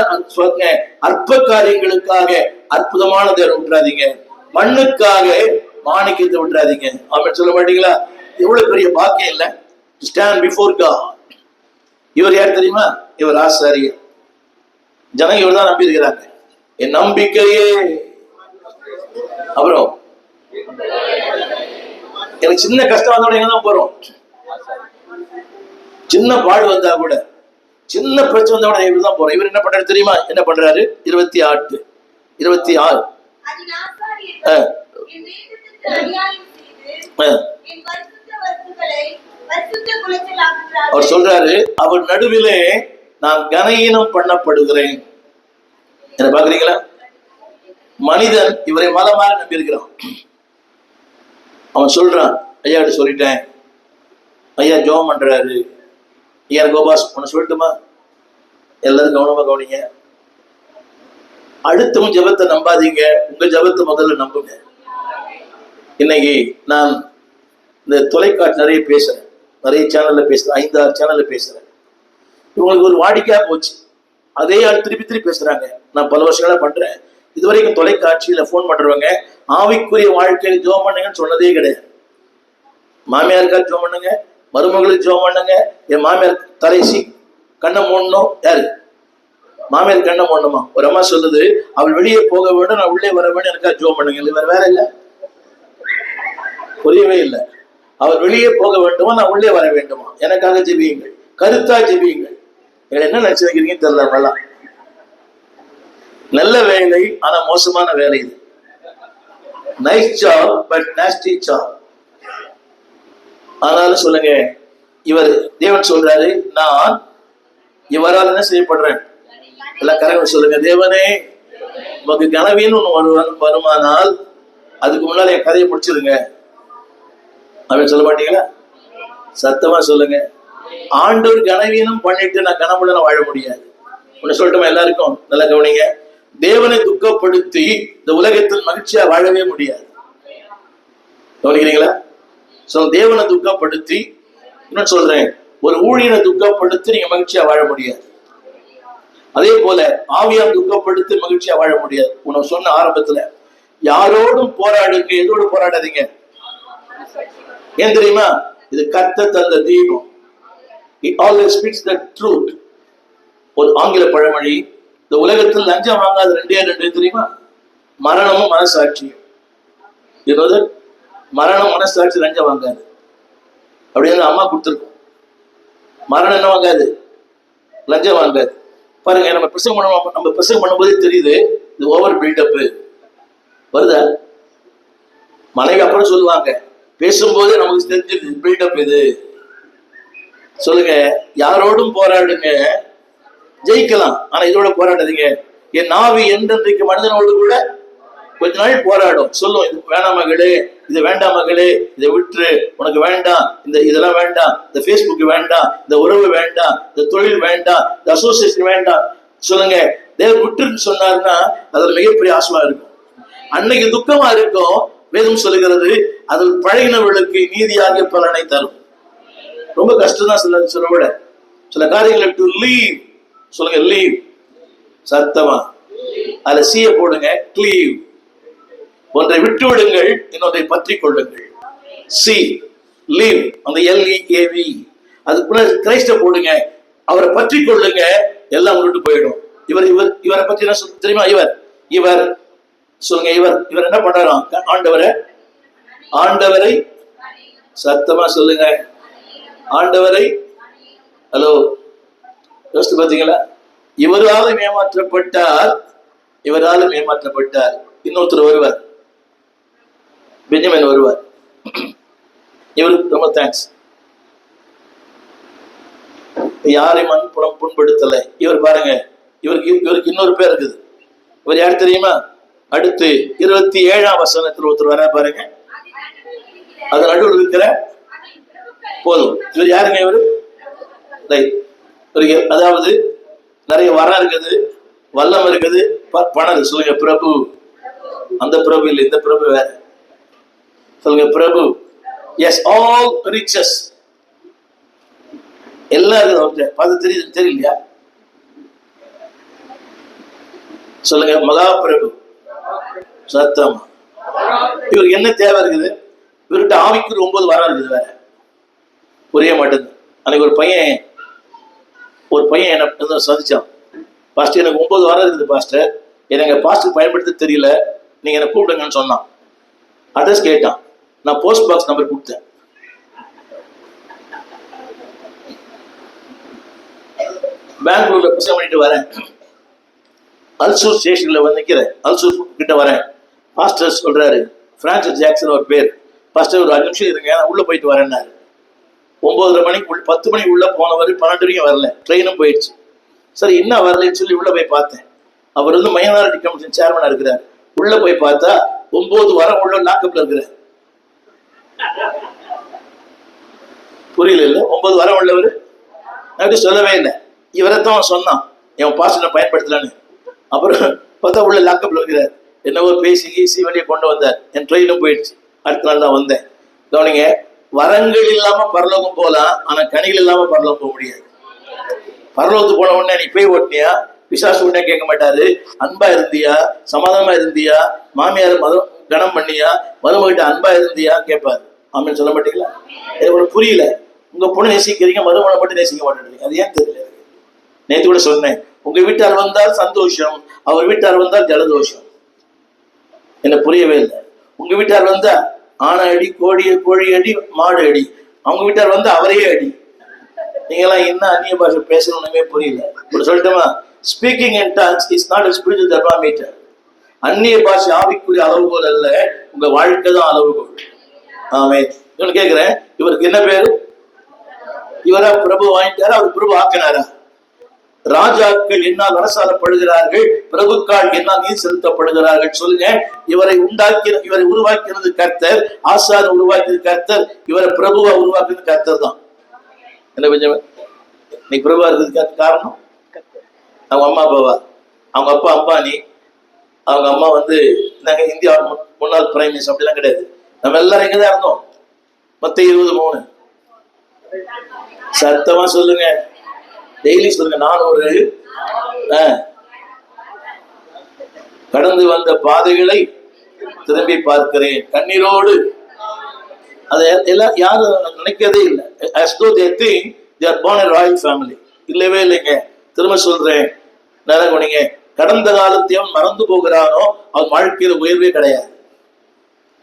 அற்ப காரியங்களுக்காக அற்புதமான தேவன் விட்டுறாதீங்க, மண்ணுக்காக மாணிக்கத்தை விட்டுறாதீங்க. அவன் சொல்ல மாட்டீங்களா? எவ்வளவு பெரிய பாக்கியம் இல்ல, ஸ்டாண்ட் பிஃபோர் காட். இவர் யார் தெரியுமா? இவர் ஆசாரியர். ஜனங்க இவர் தான் நம்பி இருக்கிறாங்க. என் நம்பிக்கையே. அப்புறம் எனக்கு சின்ன கஷ்டம் வந்தோட எங்க தான் போறோம்? சின்ன பாடு வந்தா கூட, சின்ன பிரச்சனை வந்தா கூட இவர் தான் போறோம். இவர் என்ன பண்றாரு தெரியுமா? என்ன பண்றாரு? 26 26 அவர் சொல்றாரு, அவர் நடுவிலே நான் கனஈனம் பண்ணப்படுகிறேன். என்ன பாக்குறீங்களா? மனிதன் இவரை மதமாக நம்பி இருக்கிறான். அவன் சொல்றான், ஐயா சொல்லிட்டேன், ஐயா ஜெபம் பண்றாரு, ஐயா கோபாஸ் ஒன்னு சொல்லட்டுமா? எல்லாரும் கவனமா கவனிங்க. அடுத்தவங்க ஜெபத்தை நம்பாதீங்க, உங்க ஜெபத்தை முதல்ல நம்புங்க. இன்னைக்கு நான் இந்த தொலைக்காட்சி நிறைய பேசுறேன், நிறைய சேனல்ல பேசுறேன், 5-6 சேனல்ல பேசுறேன். இவங்களுக்கு ஒரு வாடிக்கையா போச்சு, அதே ஆள் திருப்பி திருப்பி பேசுறாங்க. நான் பல வருஷங்களா பண்றேன். இதுவரைக்கும் தொலைக்காட்சியில போன் பண்றவங்க ஆவிக்குரிய வாழ்க்கையில ஜெபம் பண்ணுங்கன்னு சொன்னதே கிடையாது. மாமியாருக்காக ஜெபம் பண்ணுங்க, மருமகளுக்கு ஜெபம் பண்ணுங்க. என் மாமியார் தலைசி கண்ணை மூடணும். யாரு மாமியார் கண்ணை மூடணுமா? ஒரு அம்மா சொல்லுது, அவள் வெளியே போக வேண்டும், நான் உள்ளே வர வேண்டும், எனக்காக ஜெபம் பண்ணுங்க. வேற வேற இல்ல, புரியவே இல்லை. அவர் வெளியே போக வேண்டுமா, நான் உள்ளே வர வேண்டுமா, எனக்காக ஜெபியுங்கள், கருத்தா ஜெபியுங்கள். என்ன நினைச்சு வைக்கிறீங்க தெரியல. நல்ல வேலை, ஆனா மோசமான வேலை இது. Nice job but nasty job. ஆனாலும் சொல்லுங்க, இவர் தேவன் சொல்றாரு, நான் இவரால் என்ன செய்யப்படுறேன்? எல்லாம் கரெக்டா சொல்லுங்க. தேவனே, உனக்கு கனவின்னு ஒண்ணு வருமானால் அதுக்கு முன்னால என் கதையை முடிச்சிருங்க அப்படின்னு சொல்ல மாட்டீங்களா? சத்தமா சொல்லுங்க. ஆண்டவர் கனவீனம் பண்ணிட்டு நான் கனவுல வாழ முடியாது. ஒண்ணு சொல்லட்டுமா எல்லாருக்கும்? நல்லா கவனிங்க. தேவனை துக்கப்படுத்தி இந்த உலகத்தில் மகிழ்ச்சியா வாழவே முடியாது. கவனிக்கிறீங்களா? தேவனை துக்கப்படுத்தி, என்ன சொல்றேன், ஒரு ஊழியனை துக்கப்படுத்தி நீங்க மகிழ்ச்சியா வாழ முடியாது. அதே போல ஆவியா துக்கப்படுத்தி மகிழ்ச்சியா வாழ முடியாது. உனக்கு சொன்ன ஆரம்பத்துல, யாரோடும் போராடுங்க, எதோடு போராடாதீங்க. ஏன் தெரியுமா? இது கர்த்தர் தந்த தீபம். It always speaks the truth. ஒரு ஆங்கில பழமொழி, இந்த உலகத்தில் லஞ்சம் வாங்காத ரெண்டே தெரியுமா? மரணமும் மனசாட்சியும். மரணம் மனசாட்சி லஞ்சம் வாங்காது அப்படின்னு அம்மா கொடுத்துருக்கோம். மரணம் என்ன வாங்காது? லஞ்சம் வாங்காது. பாருங்க, நம்ம பிரசங்கம் பண்ணும்போதே தெரியுது, இது ஓவர் பில்டப் வருதா? மனைவி அப்புறம் சொல்லுவாங்க, பேசும்போது நமக்கு தெரிஞ்சிருது பில்டப் இது. சொல்லுங்க, யாரோடும் போராடுங்க, ஜெயிக்கலாம், ஆனா இதோட போராடாதீங்க. என் நாவி என்றென்றைக்கு மனிதனோடு கூட கொஞ்ச நாள் போராடும். சொல்லும், இது வேணாம் மகளே, இது வேண்டாம் மகளே, இதை விட்டுரு, உனக்கு வேண்டாம், இதெல்லாம் வேண்டாம், இந்த Facebook வேண்டாம், இந்த உறவு வேண்டாம், இந்த தொழில் வேண்டாம், இந்த அசோசியேஷன் வேண்டாம். சொல்லுங்க, தேவன் விட்டுருன்னு சொன்னாருன்னா அதுல மிகப்பெரிய ஆசமா இருக்கும். அன்னைக்கு துக்கமா இருக்கும். வேதம் சொல்லுகிறது, அதில் பழகினவர்களுக்கு நீதியாக பலனை தரும். ரொம்ப கஷ்டம் தான் சொல்ல விட சில காரியங்களை டு லீவ். சொல்லுங்க, லீவ். சத்தமா அதுல சீய போடுங்க. கிளீவ். ஒன்றை விட்டு விடுங்கள், இன்னொன்றை பற்றி கொள்ளுங்கள். சி லீவ், அந்த LEAV. அதுக்குள்ள கிரைஸ்ட போடுங்க, அவரை பற்றி கொள்ளுங்க, எல்லாம் விட்டு போயிடும். இவரை பற்றி என்ன சொல்ல தெரியுமா? இவர் சொல்லுங்க, இவர் என்ன பண்றாராம்? ஆண்டவரை சத்தமா சொல்லுங்க, ஆண்டவரை. ஹலோ, யோசித்து பார்த்தீங்களா? இவராலும் ஏமாற்றப்பட்டார். இன்னொருத்தர் வருவார், பெஞ்சமின் வருவார். இவருக்கு ரொம்ப தேங்க்ஸ், யாரை மண்புலம் புண்படுத்தலை. இவர் பாருங்க, இவருக்கு இன்னொரு பேர் இருக்குது. இவர் யார் தெரியுமா? அடுத்து 27ஆம் வசனத்தில் ஒருத்தர் வர பாருங்க. அது நடுவில் இருக்கிற போதும். இவர் யாருங்க? இவரு அதாவது நிறைய வரம் இருக்குது, வல்லம் இருக்குது, பணம். சொல்லுங்க, பிரபு. அந்த பிரபு இல்லை, இந்த பிரபு வேற. சொல்லுங்க, பிரபு. எஸ், ஆல் ரிச்சஸ் எல்லாம் பார்த்து தெரியலையா? சொல்லுங்க, மகா பிரபு. சத்தமா. இவருக்கு என்ன தேவை இருக்குது? இவர்கிட்ட ஆவிக்கு 9 வரம் இருக்குது, வேற புரிய மாட்டேங்குது. அன்னைக்கு ஒரு பையன் என்ன சந்திச்சான். பாஸ்டர், எனக்கு 9 வரம் இருக்குது பாஸ்டர், எனக்கு பாஸ்டர் பயன்படுத்த தெரியல, நீங்க என்ன கூப்பிடுங்கன்னு சொன்னான். அட்ரஸ் கேட்டான். நான் போஸ்ட் பாக்ஸ் நம்பர் கொடுத்தேன். பெங்களூர்ல பிரசங்கம் பண்ணிட்டு வரேன். அல்சூர் ஸ்டேஷன்ல வந்து நிற்கிறேன். அல்சூர் கிட்ட வரேன். பாஸ்டர் சொல்றாரு, பிரான்சிஸ் ஜாக்சன் ஒரு பேர். பாஸ்டர் ஒரு 5 நிமிஷம் இருங்க, நான் உள்ள போயிட்டு வரேன்னாரு. 9:30 மணிக்கு 10 மணிக்கு உள்ள போனவர் 12 வரைக்கும் வரல. ட்ரெயினும் போயிடுச்சு. சரி என்ன வரலன்னு சொல்லி உள்ள போய் பார்த்தேன். அவர் வந்து மைனாரிட்டி கமிஷன் சேர்மனா இருக்கிறார். உள்ள போய் பார்த்தா 9 வாரம் உள்ள லாக்கப்ல இருக்கிறார். புரியல இல்ல? 9 வாரம் உள்ளவர் அப்படி சொல்லவே இல்லை. இவரைத்தான் சொன்னான் என் பாஸ்டர் பயன்படுத்தலான்னு. அப்புறம் பார்த்தா உள்ள லாக்கப்ல இருக்கிறார். என்னவோ பேசி ஈசி வெளியே கொண்டு வந்தார். என் ட்ரெயினும் போயிடுச்சு. அடுத்த நாள் தான் வந்தேன். கவனிங்க, வரங்கள் இல்லாம பரலோகம் போலாம், ஆனா கனிகள் இல்லாம பரலோகம் போக முடியாது. பரலோகத்துக்கு போன உடனே நீ போய் ஓட்டினியா, பிசாசு உடனே கேட்க மாட்டாரு. அன்பா இருந்தியா, சமாதானமா இருந்தியா, மாமியார் கனம் பண்ணியா, மருமகிட்ட அன்பா இருந்தியா கேட்பாரு. ஆமின்னு சொல்ல மாட்டீங்களா? எனக்கு புரியல. உங்க பொண்ணு நேசிக்கிறீங்க, மருமனை மட்டும் நேசிக்க மாட்டேங்க. அது ஏன் தெரியல. நேற்று கூட சொன்னேன், உங்க வீட்டார் வந்தால் சந்தோஷம், அவர் வீட்டார் வந்தால் ஜலதோஷம். என்ன புரியவே இல்லை. உங்க வீட்டார் வந்தா ஆனை அடி, கோழி அடி, மாடு அடி. அவங்க வீட்டார் வந்தா அவரையே அடி. நீங்களாம் என்ன அந்நிய பாஷை பேசணும்னுமே புரியல. இப்படி சொல்லட்டுமா? Speaking in tongues is not a spiritual thermometer. அந்நிய பாஷை ஆவிக்குரிய அளவுகோல் அல்ல, உங்க வாழ்க்கை தான் அளவுகோல். ஆமென். இவனு கேட்கிறேன், இவருக்கு என்ன பேரு? இவரா பிரபு வாங்கிட்டாரா? அவர் பிரபு ஆக்கினாரா? ராஜாக்கள் என்னால் அரசாளப்படுகிறார்கள், பிரபுக்கள் என்னால் நீர் செலுத்தப்படுகிறார்கள். சொல்லுங்க, இவரை உருவாக்கினது கர்த்தர், ஆசார உருவாக்கினது கர்த்தர், இவரை பிரபுவா உருவாக்கினது கர்த்தர் தான். என்ன கொஞ்சம் நீ பிரபுவா இருக்கிறதுக்கு காரணம் அவங்க அம்மா அப்பாவா? அவங்க அப்பா அம்பானி, அவங்க அம்மா வந்து இந்தியா முன்னாள் பிரைம் மினிஸ்டர். அப்படிலாம் கிடையாது. நம்ம எல்லாரும் எங்கதான் இருந்தோம். மொத்தம் 23. சத்தமா சொல்லுங்க, டெய்லி சொல்லுங்க. நான் ஒரு கடந்து வந்த பாதைகளை திரும்பி பார்க்கிறேன் கண்ணீரோடு. அதை எல்லாம் யாரும் நினைக்கிறதே இல்லை. as though they think they are born a royal family. இல்லவே இல்லைங்க. திரும்ப சொல்றேன், நரகுணிங்க, கடந்த காலத்தையும் மறந்து போகிறானோ அவன் வாழ்க்கையில உயர்வே கிடையாது.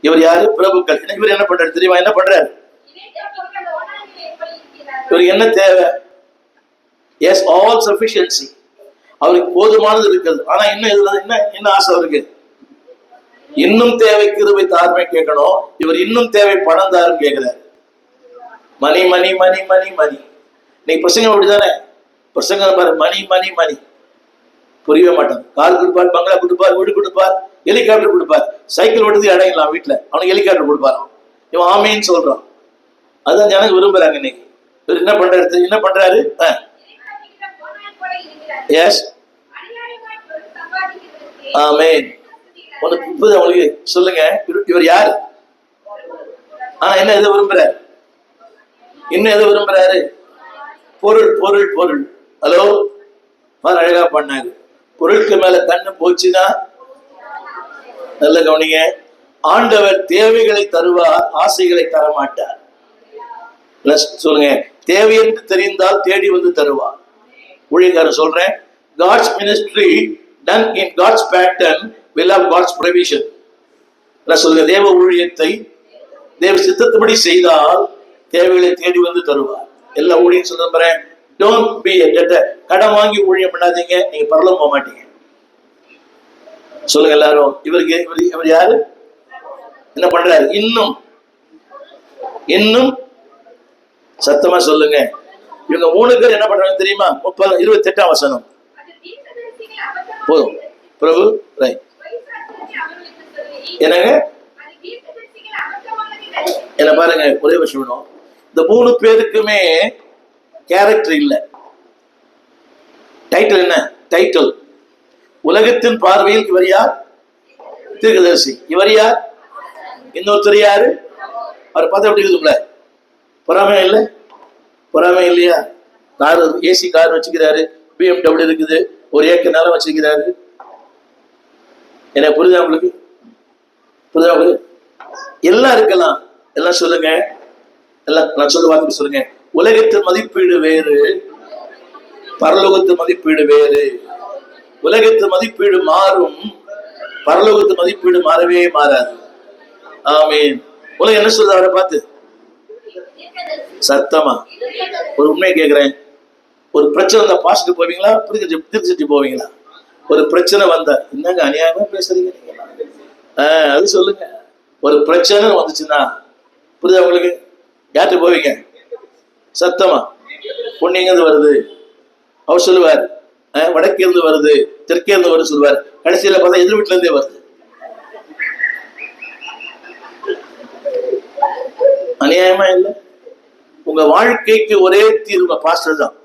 இவர் யாரு? பிரபுக்கள். இவர் என்ன பண்றாரு தெரியுமா? என்ன பண்றாரு? இவருக்கு என்ன தேவை? Yes, all sufficiency. அவருக்கு போதுமானது இருக்குது. ஆனா இன்னும் என்ன ஆசை அவருக்கு? இன்னும் தேவை கிருபை தாருமே கேட்கணும். இவர் இன்னும் தேவை பணம் தாரும் கேட்கிறார். மணி மணி மணி மணி மணி. நீங்க பிரசங்கம் அப்படிதானே? பிரசங்கம் பாரு, மணி மணி மணி. புரியவே மாட்டாங்க. கார் கொடுப்பார், பங்களா கொடுப்பார், வீடு கொடுப்பார், ஹெலிகாப்டர் கொடுப்பார். சைக்கிள் ஓட்டுறது அடையலாம் வீட்டுல, அவனுக்கு ஹெலிகாப்டர் கொடுப்பாராம். இவன் ஆமேன்னு சொல்றான். அதுதான் ஜனங்க விரும்புறாங்க. இன்னைக்கு இவர் என்ன பண்றாரு? என்ன பண்றாரு? எஸ், ஆமென். உங்களுக்கு சொல்லுங்க, இவர் யாரு? ஆனா என்ன எதை விரும்புறாரு? இன்னும் எதை விரும்புறாரு? பொருள் பொருள் பொருள். ஹலோ, அழகா பண்ணாரு. பொருளுக்கு மேல கண்ணு போச்சுன்னா நல்ல கவனிங்க, ஆண்டவர் தேவைகளை தருவார், ஆசைகளை தரமாட்டார். சொல்லுங்க, தேவை என்று தெரிந்தால் தேடி வந்து தருவார். ஊழியக்காரன் சொல்றேன், God's ministry done in God's pattern will have God's provision. சொல்லுங்க, தேவ ஊழியத்தை தேவ சித்தத்தின்படி செய்தால் தேவைகளை தேடி வந்து தருவார். எல்லா ஊழியம் சொல்றேன், don't be a debtor. கடன் வாங்கி ஊழியம் பண்ணாதீங்க, நீங்க பரலோகம் போக மாட்டீங்க. சொல்லுங்க எல்லாரும். இவர் யாரு? என்ன பண்றாரு? இன்னும் இன்னும் சத்தமா சொல்லுங்க. இவங்க 3 பேர் என்ன பண்றாங்க தெரியுமா? 28ஆம் வசனம் போதும். பிரபு என்னங்க என்ன பாருங்க, ஒரே விஷயம். இந்த 3 பேருக்குமே கேரக்டர் இல்ல. டைட்டில் என்ன? டைட்டில். உலகத்தின் பார்வையில் இவர் யார்? தீர்க்கதரிசி. இவர் யார்? இன்னொருத்தர் யாரு? அவர் பார்த்தா எப்படி இருக்குதுங்களே? பொறாமை இல்லை? பொறாமை இல்லையா? கார், ஏசி கார் வச்சுக்கிறாரு, BMW இருக்குது, 1 ஏக்கர் நிலம் வச்சுக்கிறாரு. என்ன புரியுதா உங்களுக்கு? புரியுதா உங்களுக்கு? எல்லாம் இருக்கலாம். எல்லாம் சொல்லுங்க, எல்லாம் நான் சொல்ல வாங்க சொல்லுங்க. உலகத்தின் மதிப்பீடு வேறு, பரலோகத்து மதிப்பீடு வேறு. உலகத்து மதிப்பீடு மாறும், பரலோகத்து மதிப்பீடு மாறவே மாறாது. ஆமீன். உலகம் என்ன சொல்ற அவரை பார்த்து? சத்தமா ஒரு உண்மை கேட்கிறேன். ஒரு பிரச்சனை வந்தா பாஸ்ட் போவீங்களா, திருச்சி போவீங்களா? ஒரு பிரச்சனை வந்தா, என்னங்க அநியாயமா பேசுறீங்க நீங்க, அது சொல்லுங்க. ஒரு பிரச்சனை வந்துச்சுன்னா புரியுதா உங்களுக்கு? யார்கிட்ட போவீங்க? சத்தமா, பொண்ணு எங்க இருந்து வருது அவர் சொல்லுவார், வடக்கே இருந்து வருது, தெற்கே இருந்து வருது சொல்லுவார். கடைசியில பார்த்தா எதிர் வீட்டுல இருந்தே வருது. அநியாயமா இல்லை? உங்க வாழ்க்கைக்கு ஒரே தீர்வு பாஸ்டர் தான்.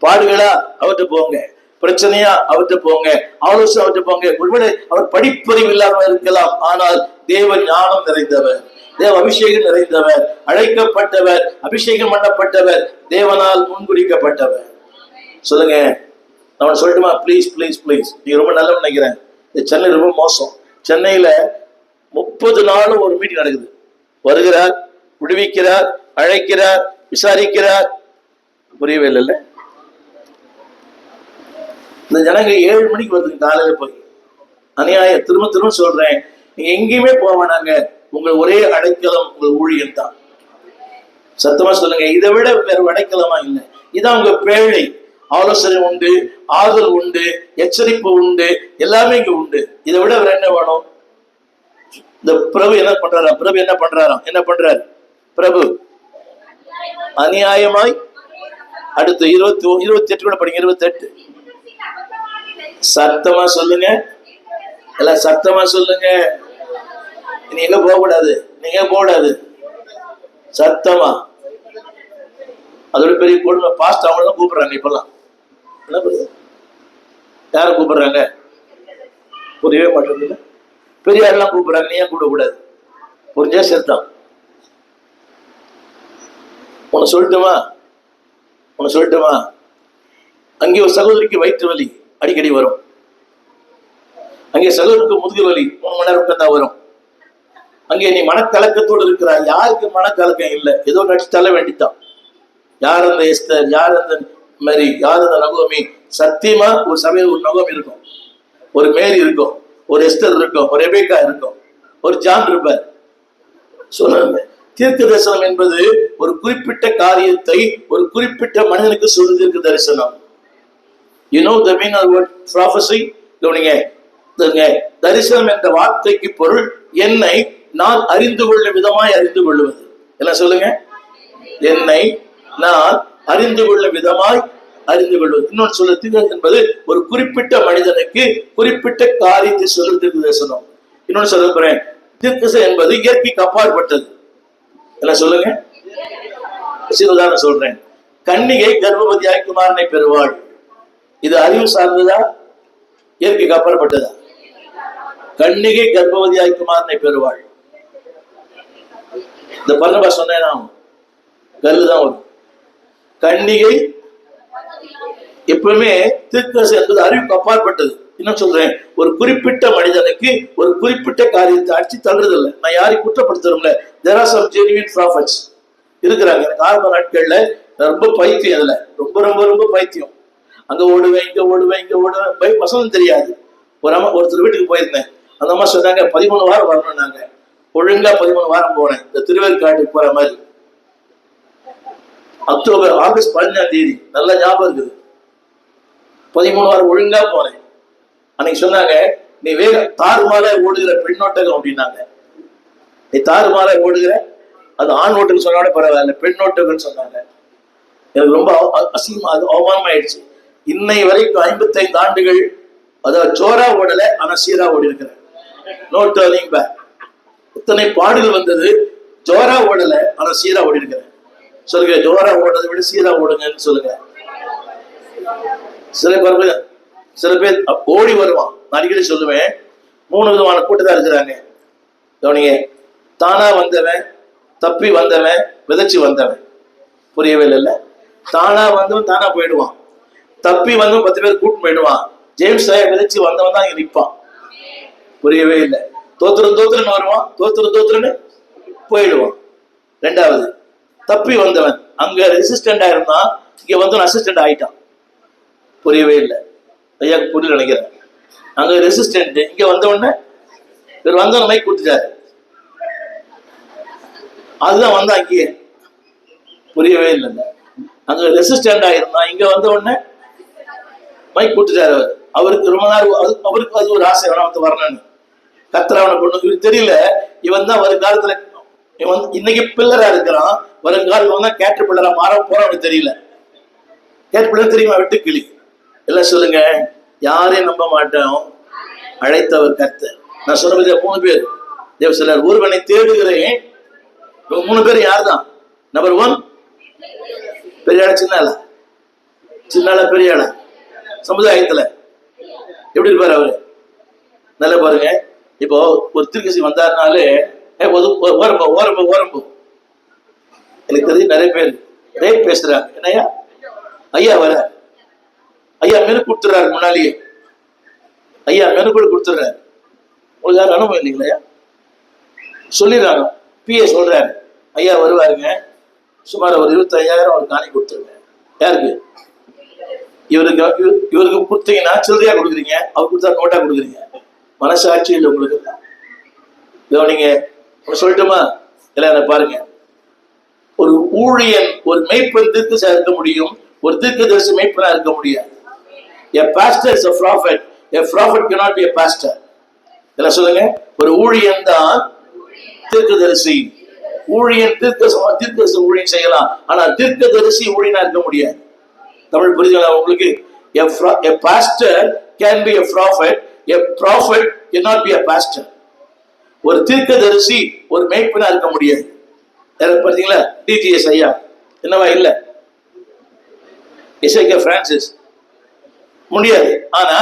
பாடுகளா அவர்கிட்ட போங்க, பிரச்சனையா அவர்கிட்ட போங்க, ஆலோசனை அவர்கிட்ட போங்க. ஒருவேளை அவர் படிப்பறிவு இல்லாமல் இருக்கலாம், ஆனால் தேவ ஞானம் நிறைந்தவர், தேவ அபிஷேகம் நிறைந்தவர், அழைக்கப்பட்டவர், அபிஷேகம் பண்ணப்பட்டவர், தேவனால் முன்குறிக்கப்பட்டவர். சொல்லுங்க, நான் சொல்லட்டுமா? பிளீஸ் பிளீஸ் பிளீஸ், நீங்க ரொம்ப நல்ல நினைக்கிறேன். இந்த சென்னை ரொம்ப மோசம். சென்னையில 30 நாளும் ஒரு மீட்டிங் நடக்குது. வருகிறார், விடுவிக்கிறார், அழைக்கிறார், விசாரிக்கிறார். புரியவே இல்லை. இந்த ஜனங்க 7 மணிக்கு வருது காலையில போய். அநியாயம். திரும்ப திரும்ப சொல்றேன், நீங்க எங்கேயுமே போக வேணாங்க. உங்கள் ஒரே அடைக்கலம் உங்கள் ஊழியம் தான். சத்தமா சொல்லுங்க, இதை விட வேற அடைக்கலமா இல்லை. இதான் உங்க பேழை. ஆலோசனை உண்டு, ஆறுதல் உண்டு, எச்சரிப்பு உண்டு, எல்லாமே இங்க உண்டு. இதை விட வேற என்ன வேணும்? இந்த பிரபு என்ன பண்றாராம்? பிரபு என்ன பண்றாரு? பிரபு அநியாயமாய், அடுத்து 28 கூட படிங்க. 28 சத்தமா சொல்லுங்க, எல்லாம் சத்தமா சொல்லுங்க. நீங்க போக கூடாது, நீங்க போக கூடாது. சத்தமா. அதோட பெரிய கொடுமை, பாஸ்ட் அவங்க தான் கூப்பிடுறாங்க இப்பெல்லாம். யார கூப்பிடுறாங்க? புரியவே மாட்டேங்குது. பெரியாரெல்லாம் கூப்பிடுறாங்க, நீ ஏன் கூப்பிடக்கூடாது? புரிஞ்சா சேர்த்தான். உன்னை சொல்லட்டுமா? அங்கே ஒரு சகோதரிக்கு வயிற்று வலி அடிக்கடி வரும். அங்கே சகோதரிக்கு முதுகு வலி 3 மணி நேரம் உட்கார்ந்தா வரும். அங்கே நீ மனக்கலக்கத்தோடு இருக்கிறாய். யாருக்கு மனக்கலக்கம் இல்லை? ஏதோ நடிச்சு தள்ள வேண்டித்தான். யார் அந்த எஸ்தர், யார் அந்த மேரி, யார் அந்த நகோமி? சத்தியமா ஒரு சமயம் ஒரு நகோமி இருக்கும், ஒரு மேரி இருக்கும், ஒரு எஸ்தர் இருக்கும், ஒரு ரெபேக்கா இருக்கும், ஒரு ஜான் இருப்பார். சொல்லுங்க, தீர்க்க தரிசனம் என்பது ஒரு குறிப்பிட்ட காரியத்தை ஒரு குறிப்பிட்ட மனிதனுக்கு சொல்லு தீர்க்க தரிசனம். You know the meaning of the word prophecy? தரிசனம் என்ற வார்த்தைக்கு பொருள் என்னை நான் அறிந்து கொள்ளும் விதமாய் அறிந்து கொள்வது. என்ன சொல்லுங்க? என்னை நான் அறிந்து கொள்ளும் விதமாய் அறிந்து கொள்வது. இன்னொன்று சொல்ல தீர்க்க என்பது ஒரு குறிப்பிட்ட மனிதனுக்கு குறிப்பிட்ட காரியத்தை சொல்ல தீர்க்க தரிசனம். இன்னொன்று சொல்ல போறேன், தீர்க்க என்பது இயற்கைக்கு அப்பாற்பட்டது. என்ன சொல்லுங்க? உதாரணம் சொல்றேன். கன்னிகை கர்ப்பவதியாய் குமாரனை பெறுவாள். இது அறிவு சார்ந்ததா, இயற்கைக்கு அப்பாற்பட்டதா? கன்னிகை கர்ப்பவதியாய் குமாரனை பெறுவாள். இந்த பல்லவா சொன்னேன், கல்லுதான் வரும். கன்னிகை எப்பவுமே தீர்க்கதரிசனம் என்பது அறிவுக்கு அப்பாற்பட்டது. என்ன சொல்றேன், ஒரு குறிப்பிட்ட மனிதனுக்கு ஒரு குறிப்பிட்ட காரியத்தை அடிச்சு தள்ளுறது இல்லை. நான் யாரையும் குற்றப்படுத்துறோம்ல. There are some genuine prophets இருக்கிறாங்க. எனக்கு ஆரம்ப நாட்கள்ல ரொம்ப பைத்தியம், அதுல ரொம்ப ரொம்ப ரொம்ப பைத்தியம். அங்க ஓடுவேன், இங்க ஓடுவேன், வசனம் தெரியாது. ஒருத்தர் வீட்டுக்கு போயிருந்தேன். அந்த அம்மா சொன்னாங்க 13 வாரம் வரணும்னாங்க. ஒழுங்கா 13 வாரம் போனேன். இந்த திருவேற்காட்டுக்கு போற மாதிரி. ஆகஸ்ட் 15ஆம் தேதி நல்லா ஞாபகம் இருக்குது. 13 வாரம் ஒழுங்கா போனேன். அன்னைக்கு சொன்னாங்க, நீ வேக தாறுமாற ஓடுகிற பெண்ணோட்டகம் அப்படின்னாங்க. நீ தாறுமாற ஓடுகிற, அது ஆண் ஓட்டுக்கு சொன்னாலே பரவாயில்ல, பெண் ஓட்டகம்னு சொன்னாங்க. எனக்கு ரொம்ப அசிங்கமா, அது அவமானமாயிடுச்சு. இன்னை வரைக்கும் 55 ஆண்டுகள் அதாவது ஜோரா ஓடல, ஆனா சீரா ஓடி இருக்கிறேன். No turning back. இத்தனை பாடுகள் வந்தது, ஜோரா ஓடல, ஆனா சீரா ஓடி இருக்கிறேன். சொல்லுங்க, ஜோரா ஓடுறதை விட சீரா ஓடுங்கன்னு சொல்லுங்க. சில பேர் ஓடி வருவான். நான் அடிக்கடி சொல்லுவேன், 3 விதமான கூட்டத்தான் இருக்கிறாங்க. கவனிங்க, தானா வந்தவன், தப்பி வந்தவன், விதைச்சு வந்தவன். புரியவே இல்லை. தானா வந்தவன் தானா போயிடுவான், தப்பி வந்தவன் 10 பேர் கூட்டு போயிடுவான். ஜேம்ஸ் விதைச்சு வந்தவன் தான் இங்க நிற்பான். புரியவே இல்லை. தோத்துறன்னு வருவான், தோத்துறன்னு போயிடுவான். 2வது, தப்பி வந்தவன் அங்க ரெசிஸ்டண்டா இருந்தான், இங்க வந்தவன் அசிஸ்டன்ட் ஆயிட்டான். புரியவே இல்லை. ஐயா புரியல நினைக்கிறேன். அங்க ரெசிஸ்டன்ட், இங்க வந்தவொடனே இவர் வந்தவன மைக் கொடுத்துட்டாரு. அதுதான் வந்தா அங்கேயே. புரியவே இல்லைங்க. அங்க ரெசிஸ்டண்டா இருந்தான். இங்க வந்த உடனே மைக் கொடுத்துட்டாரு. அவருக்கு ரொம்ப நாள் அவருக்கு அது ஒரு ஆசை வேணாம் வரணும்னு. கத்திரவனை கொண்டு இவருக்கு தெரியல, இவன் தான் வருங்காலத்துல இவன் இன்னைக்கு பில்லரா இருக்கிறான், வருங்காலம் தான் கேட்டர் பில்லரா மாற போறான்னு தெரியல. கேட்டர் பில்லர் தெரியுமா? வெட்டுக்கிளி. எல்லாம் சொல்லுங்க, யாரையும் நம்ப மாட்டோம், அழைத்தவர் கர்த்தர். நான் சொன்ன 3 பேர் தேவ சிலர் ஒருவனை தேடுகிறேன். 3 பேர் யார் தான்? நம்பர் 1 பெரிய ஆளா சின்ன ஆளா? சின்ன ஆளா பெரிய ஆளா? சமுதாயத்துல எப்படி இருப்பாரு அவரு? நல்லா பாருங்க. இப்போ ஒரு திருக்கசி வந்தாருனாலே ஓரம்பு ஓரம்பு ஓரம்பு. எனக்கு தெரிஞ்சு நிறைய பேர் ரேப் பேசுறாங்க. என்னையா ஐயா வர ஐயா மெனு கொடுத்துறாரு, முன்னாலேயே ஐயா மெனு கூட கொடுத்துடுறாரு. உங்களுக்கு யாரும் அனுபவம் இல்லைங்களா? சொல்லிடுறாங்க, பிஏ சொல்றாரு, ஐயா வருவாருங்க, சுமார் ஒரு 25,000 அவர் காணி கொடுத்துருங்க. யாருக்கு? இவருக்கு கொடுத்தீங்கன்னா சில்லறையா கொடுக்குறீங்க, அவர் கொடுத்தா நோட்டா கொடுக்குறீங்க. மனசாட்சி இல்லை உங்களுக்கு. நீங்க சொல்லட்டுமா? எல்லாம் பாருங்க, ஒரு ஊழியன் ஒரு மெய்ப்பன் தீர்க்கதரிசியா இருக்க முடியும், ஒரு தீர்க்கதரிசி மெய்ப்பனா இருக்க முடியாது. A pastor is a prophet. A prophet cannot be a pastor. எல்லாம் சொல்லுங்க, ஒரு ஊழியன் தான் தீர்க்கதரிசி. ஊழியன் தீர்க்கதரிசி ஊழியன் செய்யலாம், ஆனா தீர்க்கதரிசி ஊழியனா இருக்க முடியாது. தமிழ் புரியுதா உங்களுக்கு? A pastor can be a prophet. A prophet cannot be a pastor. ஒரு தீர்க்கதரிசி ஒரு மேய்ப்பனா இருக்க முடியாது. பார்த்தீங்களா? டிடிஎஸ் ஐயா என்னவா இல்ல, எஸ்ஐகே பிரான்சிஸ் முடியாது. ஆனா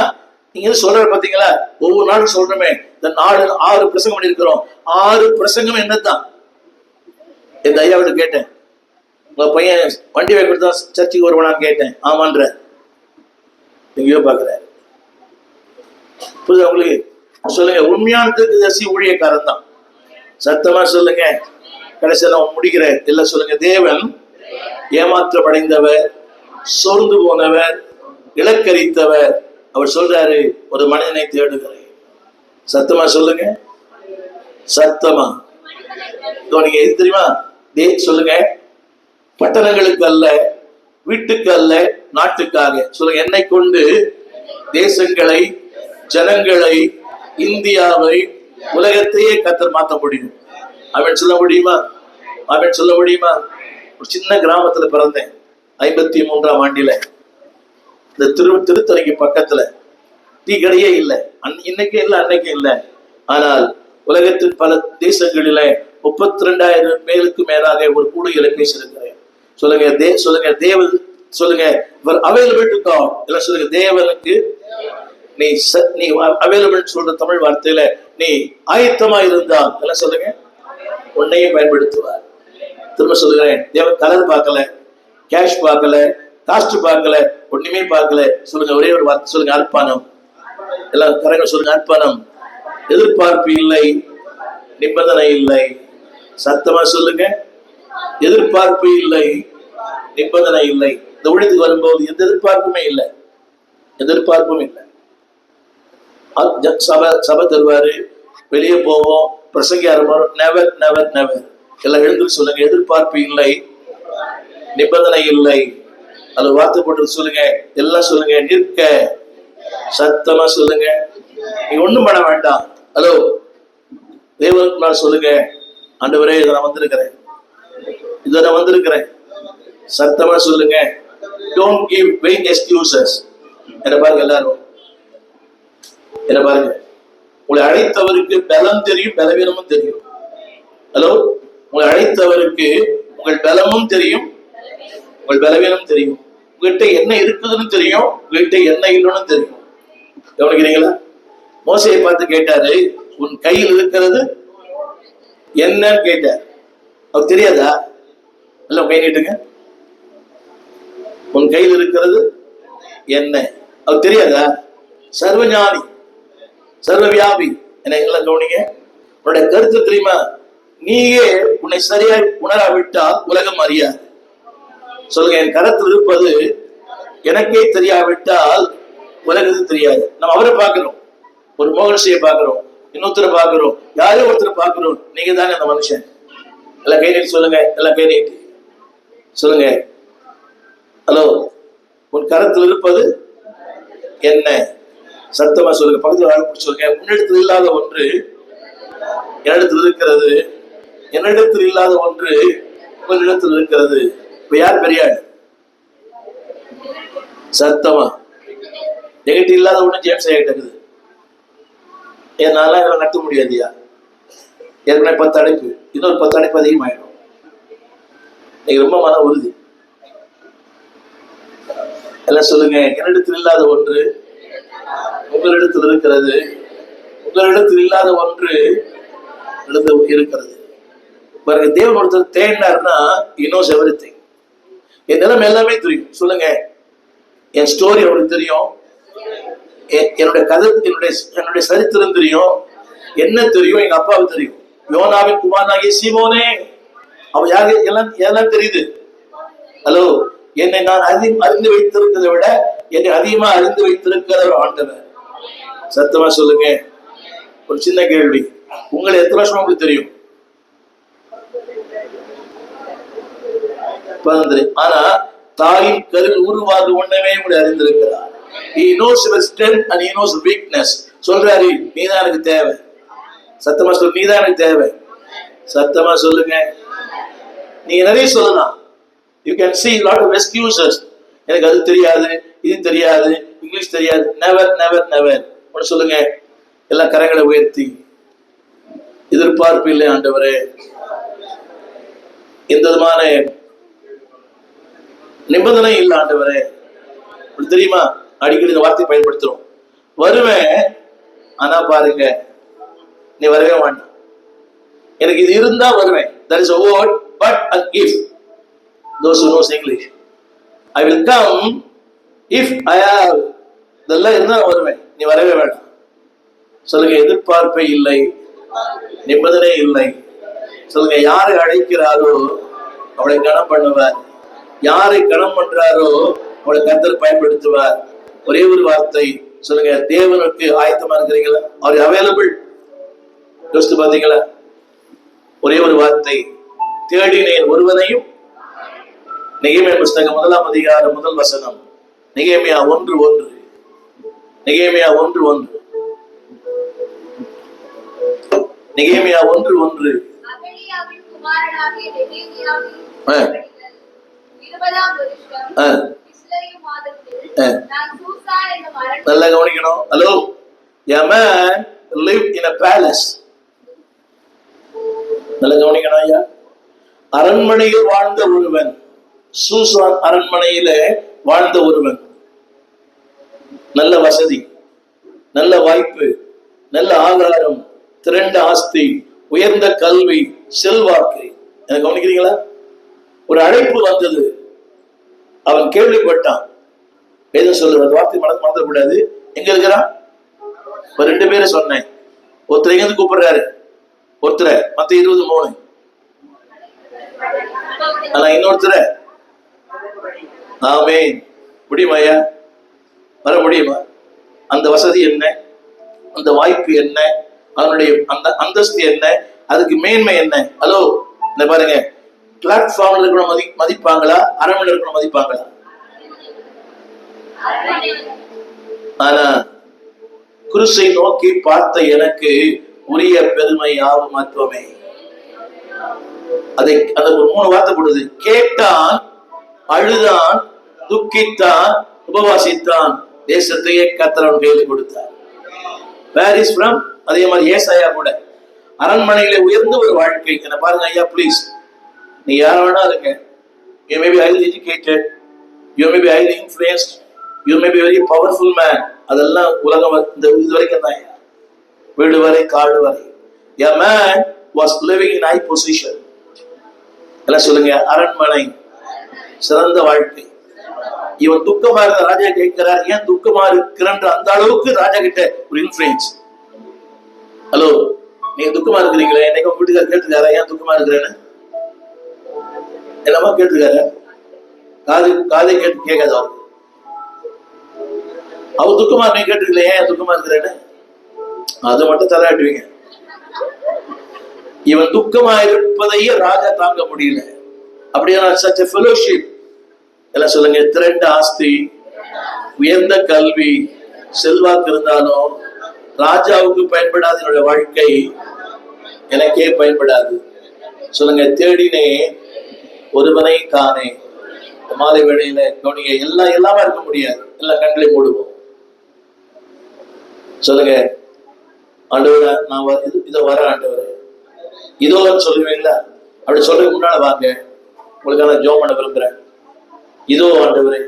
நீங்க சொல்ற பாத்தீங்களா, ஒவ்வொரு நாளும் சொல்றோமே, இந்த 6 பிரசங்கம் பண்ணிருக்கிறோம். 6 பிரசங்கம் என்னதான்? இந்த ஐயாவிட்ட கேட்டேன், உங்க பையன் வண்டி வைக்கிறது தான் சர்ச்சுக்கு வருவானான்னு கேட்டேன். ஆமான்ற எங்கேயோ பாக்குறாரு. புரியுதா உங்களுக்கு? சொல்லுங்க, உண்மையான தீர்க்கதரிசி ஊழியக்காரன் தான். சத்தமா சொல்லுங்க. கடைசியில முடிக்கிறேன். எல்லாம் சொல்லுங்க, தேவன் ஏமாற்றமடைந்தவர், சோர்ந்து போனவர், இலக்கரித்தவர். அவர் சொல்றாரு, ஒரு மனிதனை தேடுகிறேன். சத்தமா சொல்லுங்க, சத்தமா. நீங்க எது தெரியுமா? சொல்லுங்க, பட்டணங்களுக்கு அல்ல, வீட்டுக்கு அல்ல, நாட்டுக்காக. சொல்லுங்க, என்னை கொண்டு தேசங்களை, ஜனங்களை, இந்தியாவை, உலகத்தையே கர்த்தர் மாற்ற முடியும். அவன் சொல்ல முடியுமா? அவன் சொல்ல முடியுமா? ஒரு சின்ன கிராமத்துல பிறந்தேன். 53ஆம் ஆண்டில இந்த திருத்தணிக்கு பக்கத்துல டீ கடையே இல்லை. இன்னைக்கு இல்லை, அன்னைக்கு இல்லை. ஆனால் உலகத்தின் பல தேசங்களில 32,000 பேருக்கு மேலாக ஒரு கூடுதலை பேசியிருக்கிறேன். சொல்லுங்க, சொல்லுங்க, தேவன் சொல்லுங்க, அவைலபிள் டு காட். எல்லாம் சொல்லுங்க, தேவனுக்கு நீ அவைலபிள் சொல்ற தமிழ் வார்த்தையில நீ ஆயத்தமா இருந்தா எல்லாம் சொல்லுங்க, உன்னையும் பயன்படுத்துவார். திரும்ப சொல்லுகிறேன், தேவன் கலர் பார்க்கல, கேஷ் பார்க்கல, காஸ்ட் பார்க்கல, ஒண்ணுமே பார்க்கல. சொல்லுங்க, ஒரே ஒரு வார்த்தை சொல்லுங்க, அர்ப்பணம். எல்லாம் கரெக்டா சொல்லுங்க, அர்ப்பணம். எதிர்பார்ப்பு இல்லை, நிபந்தனை இல்லை. சத்தமா சொல்லுங்க, எதிர்பார்ப்பு இல்லை, நிபந்தனை இல்லை. இந்த ஊழியத்துக்கு வரும்போது எந்த எதிர்பார்ப்புமே இல்லை, எதிர்பார்ப்பும் இல்லை. சபை தருவாரு, வெளியே போவோம், பிரசங்க ஆரம்பம். Never never never. எல்லாம் எழுந்து சொல்லுங்க, எதிர்பார்ப்பு இல்லை, நிபந்தனை இல்லை. அது வார்த்தை போட்டு சொல்லுங்க, எல்லாம் சொல்லுங்க, நிற்க. சத்தமா சொல்லுங்க, நீ ஒண்ணும் பண்ண வேண்டாம். ஹலோ, தேவனுக்கு நான் சொல்லுங்க, ஆண்டவரே இதை நான் வந்திருக்கிறேன், இதை நான் வந்திருக்கிறேன். சத்தமா சொல்லுங்க, டோன்ட் கிவ் வெயிட் எக்ஸ்கியூசஸ். என்ன பாருங்க, எல்லாரும் என்ன பாருங்க, உங்களை அழைத்தவருக்கு பலம் தெரியும், பலவீனமும் தெரியும். ஹலோ, உங்களை அழைத்தவருக்கு உங்கள் பலமும் தெரியும், உங்கள் பலவீனமும் தெரியும். உங்ககிட்ட என்ன இருக்குதுன்னு தெரியும், உங்ககிட்ட என்ன இல்லைன்னு தெரியும். கவனிக்கிறீங்களா? மோசையை பார்த்து கேட்டாரு, உன் கையில் இருக்கிறது என்னன்னு கேட்டார். அவர் தெரியாதா? எல்லாம் கை நீட்டுங்க. உன் கையில் இருக்கிறது என்ன? அவர் தெரியாதா? சர்வஞானி, சர்வவியாபி. என்ன எல்லாம் கவனிங்க. உன்னுடைய கருத்து தெரியுமா? நீயே உன்னை சரியாய் உணராவிட்டால் உலகம் அறியாது. சொல்லுங்க, என் கருத்தில் இருப்பது எனக்கே தெரியாவிட்டால் உலகத்துக்கு தெரியாது. நம்ம அவரை பார்க்கிறோம், ஒரு மோகன்சியை பார்க்கிறோம், இன்னொருத்தரை பார்க்கிறோம், யாரோ ஒருத்தரை பார்க்கிறோம். நீங்க தானே அந்த மனுஷன். எல்லாம் கை நீட்டி சொல்லுங்க, எல்லாம் கை நீட்டி சொல்லுங்க. ஹலோ, உன் கரத்தில் இருப்பது என்ன? சத்தமா சொல்லுங்க. பக்கத்தில் சொல்லுங்க. உன்னிடத்தில் இல்லாத ஒன்று என்னிடத்தில் இருக்கிறது, என்னிடத்தில் இல்லாத ஒன்று உங்களிடத்தில் இருக்கிறது. இப்ப யார் பெரிய ஆள்? சத்தமா. என்கிட்ட இல்லாத ஒண்ணு ஜேம்ஸ் ஆகிட்டு இருக்குது. என்னால இதெல்லாம் நட்ட முடியாதியா? ஏற்கனவே 10 அடைப்பு, இன்னொரு 10 அடைப்பு அதிகமாயிடும். நீங்க ரொம்ப மன உறுதி. எல்லாம் சொல்லுங்க. என்னிடத்தில் இல்லாத ஒன்று உங்களிடத்தில் இருக்கிறது, உங்களிடத்தில் இல்லாத ஒன்று இருக்கிறது. பாருங்க, தேவன் ஒருத்தர் தேடினார்னா he knows everything. என் நிலைமை எல்லாமே தெரியும். சொல்லுங்க. என் ஸ்டோரி அவருக்கு தெரியும், என்னுடைய கதை, என்னுடைய சரித்திரம் தெரியும், என்ன தெரியும், எங்க அப்பாவுக்கு தெரியும். யோனாவின் குமாரனாகிய சீமோனே, அவன் யாரு எல்லாம் தெரியுது. ஹலோ, என்னை நான் அறிந்து வைத்திருக்கிறதை விட என்னை அதிகமா அறிந்து வைத்திருக்கிற ஒரு ஆண்டவர். சத்தமா சொல்லுங்க. ஒரு சின்ன கேள்வி, உங்களை எத்தனை வருஷம் உங்களுக்கு தெரியும்? 13. ஆனா தாயின் கருவில் உருவாக ஒண்ணமே உங்களை அறிந்திருக்கிறார். He knows your strength and he knows your weakness. சொல்றாரு, நீதான் எனக்கு தேவை. சத்தமா சொல்லு, நீதான் எனக்கு தேவை. சத்தமா சொல்லுங்க. நீங்க நிறைய சொல்லலாம். You can see a lot of excuses. எனக்கு அது தெரியாது, இது தெரியாது, இங்கிலீஷ் தெரியாது. Never never never. ஒன்னு சொல்லுங்க. எல்லா கரங்களை உயர்த்தி, எதிர்பார்ப்பு இல்லை ஆண்டவரே, எந்த விதமான நிபந்தனை இல்லை ஆண்டவரே. தெரியுமா, அடிக்கடி இந்த வார்த்தை பயன்படுத்துறோம். வருவேன், ஆனா பாருங்க, நீ வரவே மாட்டேன். எனக்கு இது இருந்தா வருவேன். There is a word but and if. Those who knows English, I will come if I have. இதெல்லாம் இருந்தா வருவேன், நீ வரவே வேண்டாம். சொல்லுங்க. எதிர்பார்ப்பே இல்லை, நிபந்தனை இல்லை. சொல்லுங்க. யாரை அழைக்கிறாரோ அவளை கனம் பண்ணுவார், யாரை கனம் பண்றாரோ அவளை கர்த்தர் பயன்படுத்துவார். ஒரே ஒரு வார்த்தை சொல்லுங்க. தேவனுக்கு ஆயத்தமா இருக்கிறீங்களா? அவர் அவைலபிள். யோசித்து பாத்தீங்களா? ஒரே ஒரு வார்த்தை, தேடினேன் ஒருவனையும். நெகேமியா புஸ்தகம் 1ஆம் அதிகாரம் 1 வசனம். நெகேமியா 1:1. நெகேமியா 1:1. நெகேமியா 1:1. நல்லா கவனிக்கணும். Hello, a man lived in a palace. நல்லா கவனிக்கணும் ஐயா. அரண்மனையில் வாழ்ந்த ஒருவன், சூசான் அரண்மனையில வாழ்ந்த ஒருவன். நல்ல வசதி, நல்ல வாய்ப்பு, நல்ல ஆகாரம், திரண்ட ஆஸ்தி, உயர்ந்த கல்வி, செல்வாக்கு. எனக்கு கவனிக்கிறீங்களா? ஒரு அழைப்பு வந்தது, அவன் கேள்விப்பட்டான். வேதம் சொல்லுற வார்த்தை மறந்துடக்கூடாது. எங்க இருக்கிறான்? ஒரு 2 பேரை சொன்னேன். ஒருத்தர் எங்க கூப்பிடுறாரு, ஒருத்தரை மத்த 23. ஆனா இன்னொருத்தர ஆமென். முடியுமா ஐயா? வர முடியுமா? அந்த வசதி என்ன, அந்த வாய்ப்பு என்ன, அவனுடைய அந்த அந்தஸ்து என்ன, அதுக்கு மேன்மை என்ன? ஹலோ, இந்த பாருங்க, பிளாட்ஃபார்ம்ல இருக்கணும் மதிப்பாங்களா, அரண்மனை இருக்கணும் மதிப்பாங்களா? ஆனா குருசை நோக்கி பார்த்த எனக்கு உரிய பெருமை யாவும் மத்துவமே. அதை அந்த 3 வார்த்தை கொடுது. கேட்டான், அழுதான், துக்கித்தான், உபவாசித்தான், தேசத்தையே கர்த்தர் கையில் கொடுத்தார். Where is from? அதே மாதிரி ஏசாயா கூட அரண்மனையில உயர்ந்த ஒரு வாழ்க்கை. என்ன பாருங்க ஐயா, பிளீஸ். நீ யார வேணா இருங்க. You may be highly educated, you may be highly influenced, you may be very powerful man. அதெல்லாம் உலகம் இந்த இது வரைக்கும் தான். வீடு வரை காடு வரை. A man was living in high position. எல்லாம் சொல்லுங்க. அரண்மனை, சிறந்த வாழ்க்கை. இவன் துக்கமா இருந்த ராஜா கேட்கிறார், ஏன் துக்கமா இருக்கிறன்ற அந்த அளவுக்கு ராஜா கிட்ட ஒரு இன்ஃபுளுன்ஸ். ஹலோ, நீங்க துக்கமா இருக்கிறீங்களே, என்னைக்கு உங்க வீட்டுக்கார கேட்டுருக்காரா ஏன் துக்கமா இருக்கிறேன்னு? என்னமா கேட்டிருக்காரு? காதை கேட்காது அவருக்கு. அவர் துக்கமா நீங்க கேட்டிருக்கல, ஏன் துக்கமா இருக்கிறேன்னு? அதை மட்டும் தலையாட்டுவீங்க. இவன் துக்கமா இருப்பதையே ராஜா தாங்க முடியல. அப்படியே such a fellowship. எல்லாம் சொல்லுங்க. திரண்ட ஆஸ்தி, உயர்ந்த கல்வி, செல்வாக்கு இருந்தாலும் ராஜாவுக்கு பயன்படாத என்னுடைய வாழ்க்கை எனக்கே பயன்படாது. சொல்லுங்க. தேடினே ஒருவனை காணே. மாலை வேளையில கவனிங்க. எல்லாமே இருக்க முடியாது. எல்லாம் கண்களை மூடுவோம். சொல்லுங்க. ஆண்டவரே, நான் இதோ வர ஆண்டவரே, இதோ சொல்லுவீங்களா? அப்படி சொல்றதுக்கு முன்னால வாங்க, உங்களுக்கான ஜெபம் பண்ண விரும்புறேன். இதோ ஆண்டவரே.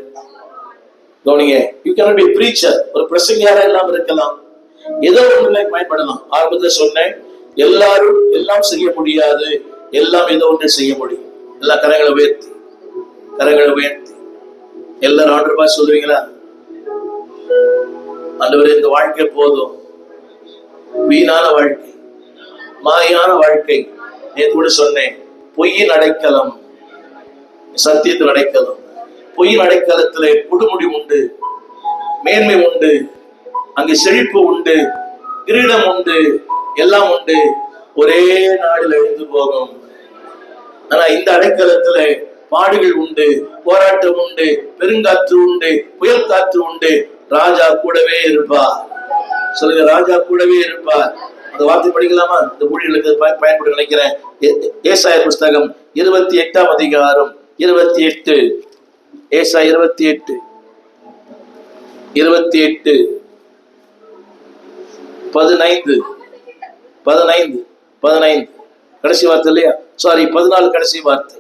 கவனிங்க. யூ கேன் பி பிரீச்சர், ஒரு பிரசங்கியாரா இல்லாம இருக்கலாம், ஏதோ ஒண்ணுல பயன்படலாம். ஆரம்பத்தில் சொன்னேன், எல்லாரும் எல்லாம் செய்ய முடியாது, எல்லாம் ஏதோ ஒன்று செய்ய முடியும். எல்லா கரங்களை உயர்த்தி எல்லாரும் ஆண்டவரே சொல்லுவீங்களா? ஆண்டவரே, இந்த வாழ்க்கை போதும், வீணான வாழ்க்கை, மாயான வாழ்க்கை. நேற்று கூட சொன்னேன், பொய்யின் அடைக்கலம் சத்தியத்தில் அடைக்கலம். பொய்யின் அடைக்கலத்திலே கொடுமுடி உண்டு, மேன்மை உண்டு, அங்கு செழிப்பு உண்டு, கிரீடம் உண்டு, எல்லாம் உண்டு. ஒரே நாளில் எழுந்து போகும். ஆனா இந்த அடைக்கலத்துல பாடுகள் உண்டு, போராட்டம் உண்டு, பெருங்காற்று உண்டு, புயல் காற்று உண்டு. ராஜா கூடவே இருப்பார். சொல்லுங்க. ராஜா கூடவே இருப்பார். அந்த வார்த்தை படிக்கலாமா? இந்த ஊழியர்களுக்கு பயன்படுத்த நினைக்கிறேன். ஏசாயா புஸ்தகம் 28ஆம் அதிகாரம் 28. ஏசாயா 28 15 கடைசி வார்த்தை இல்லையா? சாரி, 14 கடைசி வார்த்தை.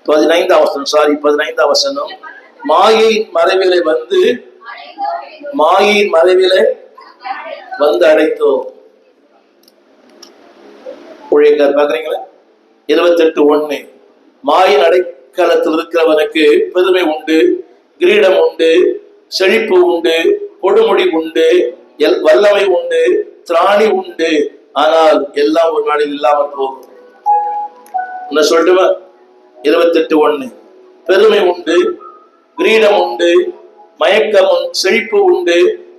15ஆம் வசனம். மாயையின் மறைவிலை வந்து அடைத்தோம். ஊழியக்கார் பாக்குறீங்களா? 28:1. மாயின் அடைக்கலத்தில் இருக்கிறவனுக்கு பெருமை உண்டு, கிரீடம் உண்டு, செழிப்பு உண்டு, கொடுமுடி உண்டு, வல்லமை உண்டு, திராணி உண்டு. ஆனால் எல்லாம் ஒரு நாளில் இல்லாமல் போகும். என்ன சொல்லுவா? 28:1. பெருமை உண்டு, கிரீடம் உண்டு, மயக்கம், செழிப்பு உண்டு,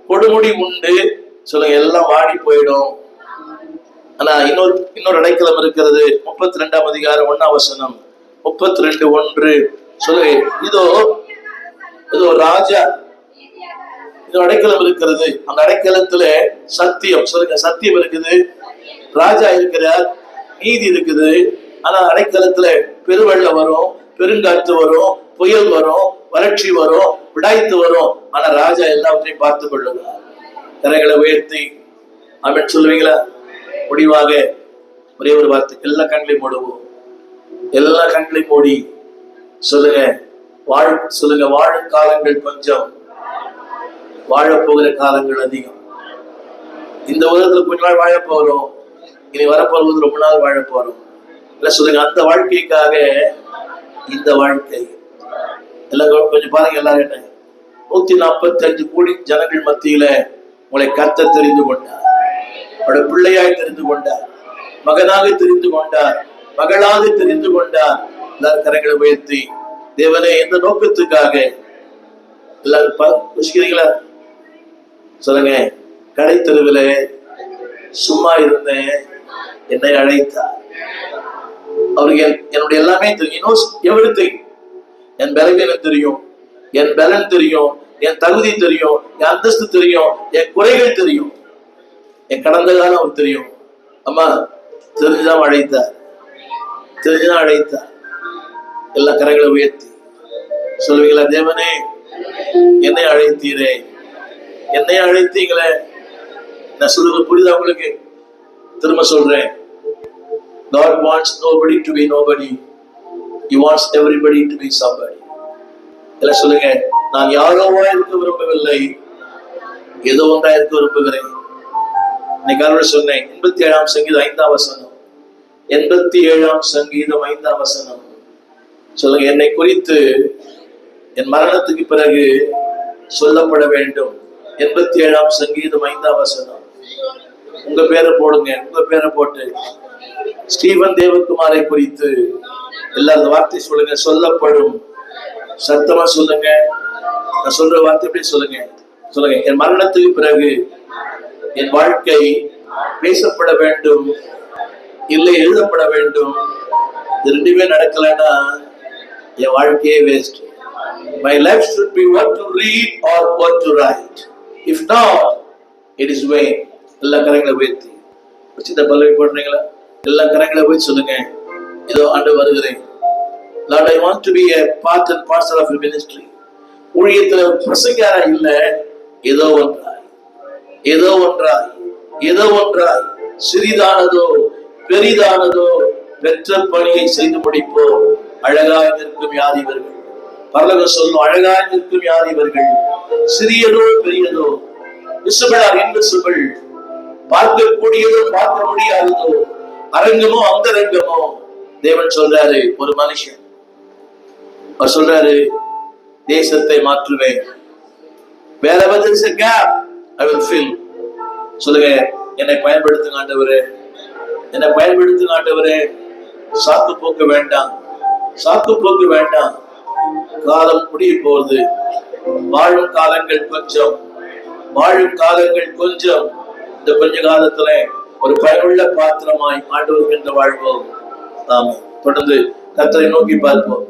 கொடுமுடி உண்டு. சொல்லுங்க. எல்லாம் வாடி போயிடும். ஆனா இன்னொரு அடைக்கலம் இருக்கிறது. 32ஆம் அதிகாரம் 1ஆம் வசனம். 32:1 சொல்லுங்க. இதோ ராஜா, இது அடைக்கலம் இருக்கிறது. அந்த அடைக்கலத்துல சத்தியம். சொல்லுங்க. சத்தியம் இருக்குது, ராஜா இருக்கிறார், நீதி இருக்குது. ஆனா அடைக்கலத்துல பெருவெள்ளம் வரும், பெருங்காற்று வரும், புயல் வரும், வறட்சி வரும், விடாய்த்து வரும். ஆனா ராஜா எல்லாவற்றையும் பார்த்து கொள்ளுகிறார். கரைகளை உயர்த்தி ஆமென் சொல்லுவீங்களா? முடிவாக ஒரே ஒரு வார்த்தை, எல்லா கண்களையும் மூடுவோம். எல்லா கண்களையும் மூடி சொல்லுங்க. சொல்லுங்க. வாழும் காலங்கள் கொஞ்சம், வாழப்போகிற காலங்கள் அதிகம். இந்த உலகத்துல கொஞ்ச நாள் வாழ போறோம், இனி வரப்போறது ரொம்ப நாள் வாழ போறோம். இல்ல சொல்லுங்க. அந்த வாழ்க்கைக்காக இந்த வாழ்க்கை எல்லாம் கொஞ்சம் பாருங்க. எல்லாரும் என்ன 145 கோடி ஜனங்கள் மத்தியில உங்களை கர்த்தர் தெரிந்து கொண்டார், அவருடைய பிள்ளையாய் தெரிந்து கொண்டார், மகனாக தெரிந்து கொண்டார், மகளாக தெரிந்து கொண்டார். எல்லாரும் கரங்களை உயர்த்தி, தேவனே, எந்த நோக்கத்துக்காக எல்லாரும் யோசிக்கிறீங்களா? சொல்லுங்க. கடை தெருவில் சும்மா இருந்தேன், என்னை அழைத்தார். அவருக்கு என்னுடைய எல்லாமே தெரியும். எவ்ரிதிங். என் பலவீனம் தெரியும், என் பலன் தெரியும், என் தகுதி தெரியும், என் அந்தஸ்து தெரியும், என் குறைகள் தெரியும், என் கடந்த காலம் அவருக்கு தெரியும். அம்மா, தெரிஞ்சுதான் அழைத்தார். எல்லா கரங்களை உயர்த்தி சொல்லுவீங்களா? தேவனே, என்னை அழைத்தீரே, என்னை அழைத்தீங்களே. நான் சொல்றது புரியுதா உங்களுக்கு? திரும்ப சொல்றேன். God wants nobody to be nobody. He wants everybody to be somebody. எல்லாம் சொல்லுங்க. நான் யாரோவா இருக்க விரும்பவில்லை, ஏதோ ஒன்றா இருக்க விரும்புகிறேன். இன்னைக்கு சொன்னேன். 87ஆம் சங்கீதம் 5ஆம் வசனம். 87ஆம் சங்கீதம் 5ஆம் வசனம். சொல்லுங்க. என்னை குறித்து என் மரணத்துக்கு பிறகு சொல்லப்பட வேண்டும். 87ஆம் சங்கீதம் 5ஆம் வசனம். உங்க பேரை போடுங்க. உங்க பேரை போட்டு ஸ்டீவன் தேவகுமாரை குறித்து எல்லாரும் வார்த்தை சொல்லுங்க. சொல்லப்படும். சத்தமா சொல்லுங்க. நான் சொல்ற வார்த்தை எப்படி சொல்லுங்க. சொல்லுங்க. என் மரணத்துக்கு பிறகு என் வாழ்க்கை பேசப்பட வேண்டும், இல்லை எழுதப்பட வேண்டும். இது ரெண்டுமே நடக்கலைன்னா என் வாழ்க்கையே waste. My life should be what to read or what to write. If not, it is vain. எல்லா கரங்களை உயர்த்தி சின்ன பல்லவி போடுறீங்களா? எல்லா கரங்களை போய் சொல்லுங்க, இதோ ஆண்டு வருகிறேன். Lord, I want to be a part and parcel of your ministry. ஊழியத்துல பிரசங்காரா இல்ல, ஏதோ ஒன்றாய், ஏதோ ஒன்றாய், ஏதோ ஒன்றாய், சிறிதானதோ பெரிதானதோ பெற்ற பணியை செய்து முடிப்போம். அழகாய் நிற்கும் யார் இவர்கள்? பரலோகம் சொல்லும், அழகாய் நிற்கும் யார் இவர்கள்? சிறியதோ பெரியதோ, விசிபிள் ஆர் இன்விசிபிள், பார்க்கக்கூடியதோ பார்க்க முடியாததோ, அரங்கமோ அந்தரங்கமோ, தேவன் சொல்றாரு ஒரு மனுஷன் அவர் சொல்றாரு, தேசத்தை மாற்றுவேன். wherever there is a gap I will fill. சொல்லுங்க, என்னை பயன்படுத்துங்க ஆண்டவரே, என்னை பயன்படுத்துங்க ஆண்டவரே. சாக்கு போக்கு வேண்டாம், சாக்கு போக்கு வேண்டாம். காலம் முடிய போகுது. வாழும் காலங்கள் கொஞ்சம், வாழும் காலங்கள் கொஞ்சம். இந்த கொஞ்ச காலத்துல ஒரு பயனுள்ள பாத்திரமாய் ஆண்டவருக்கு என்று வாழ்வோம். ஆமென். தொடர்ந்து கர்த்தரை நோக்கி பார்ப்போம்.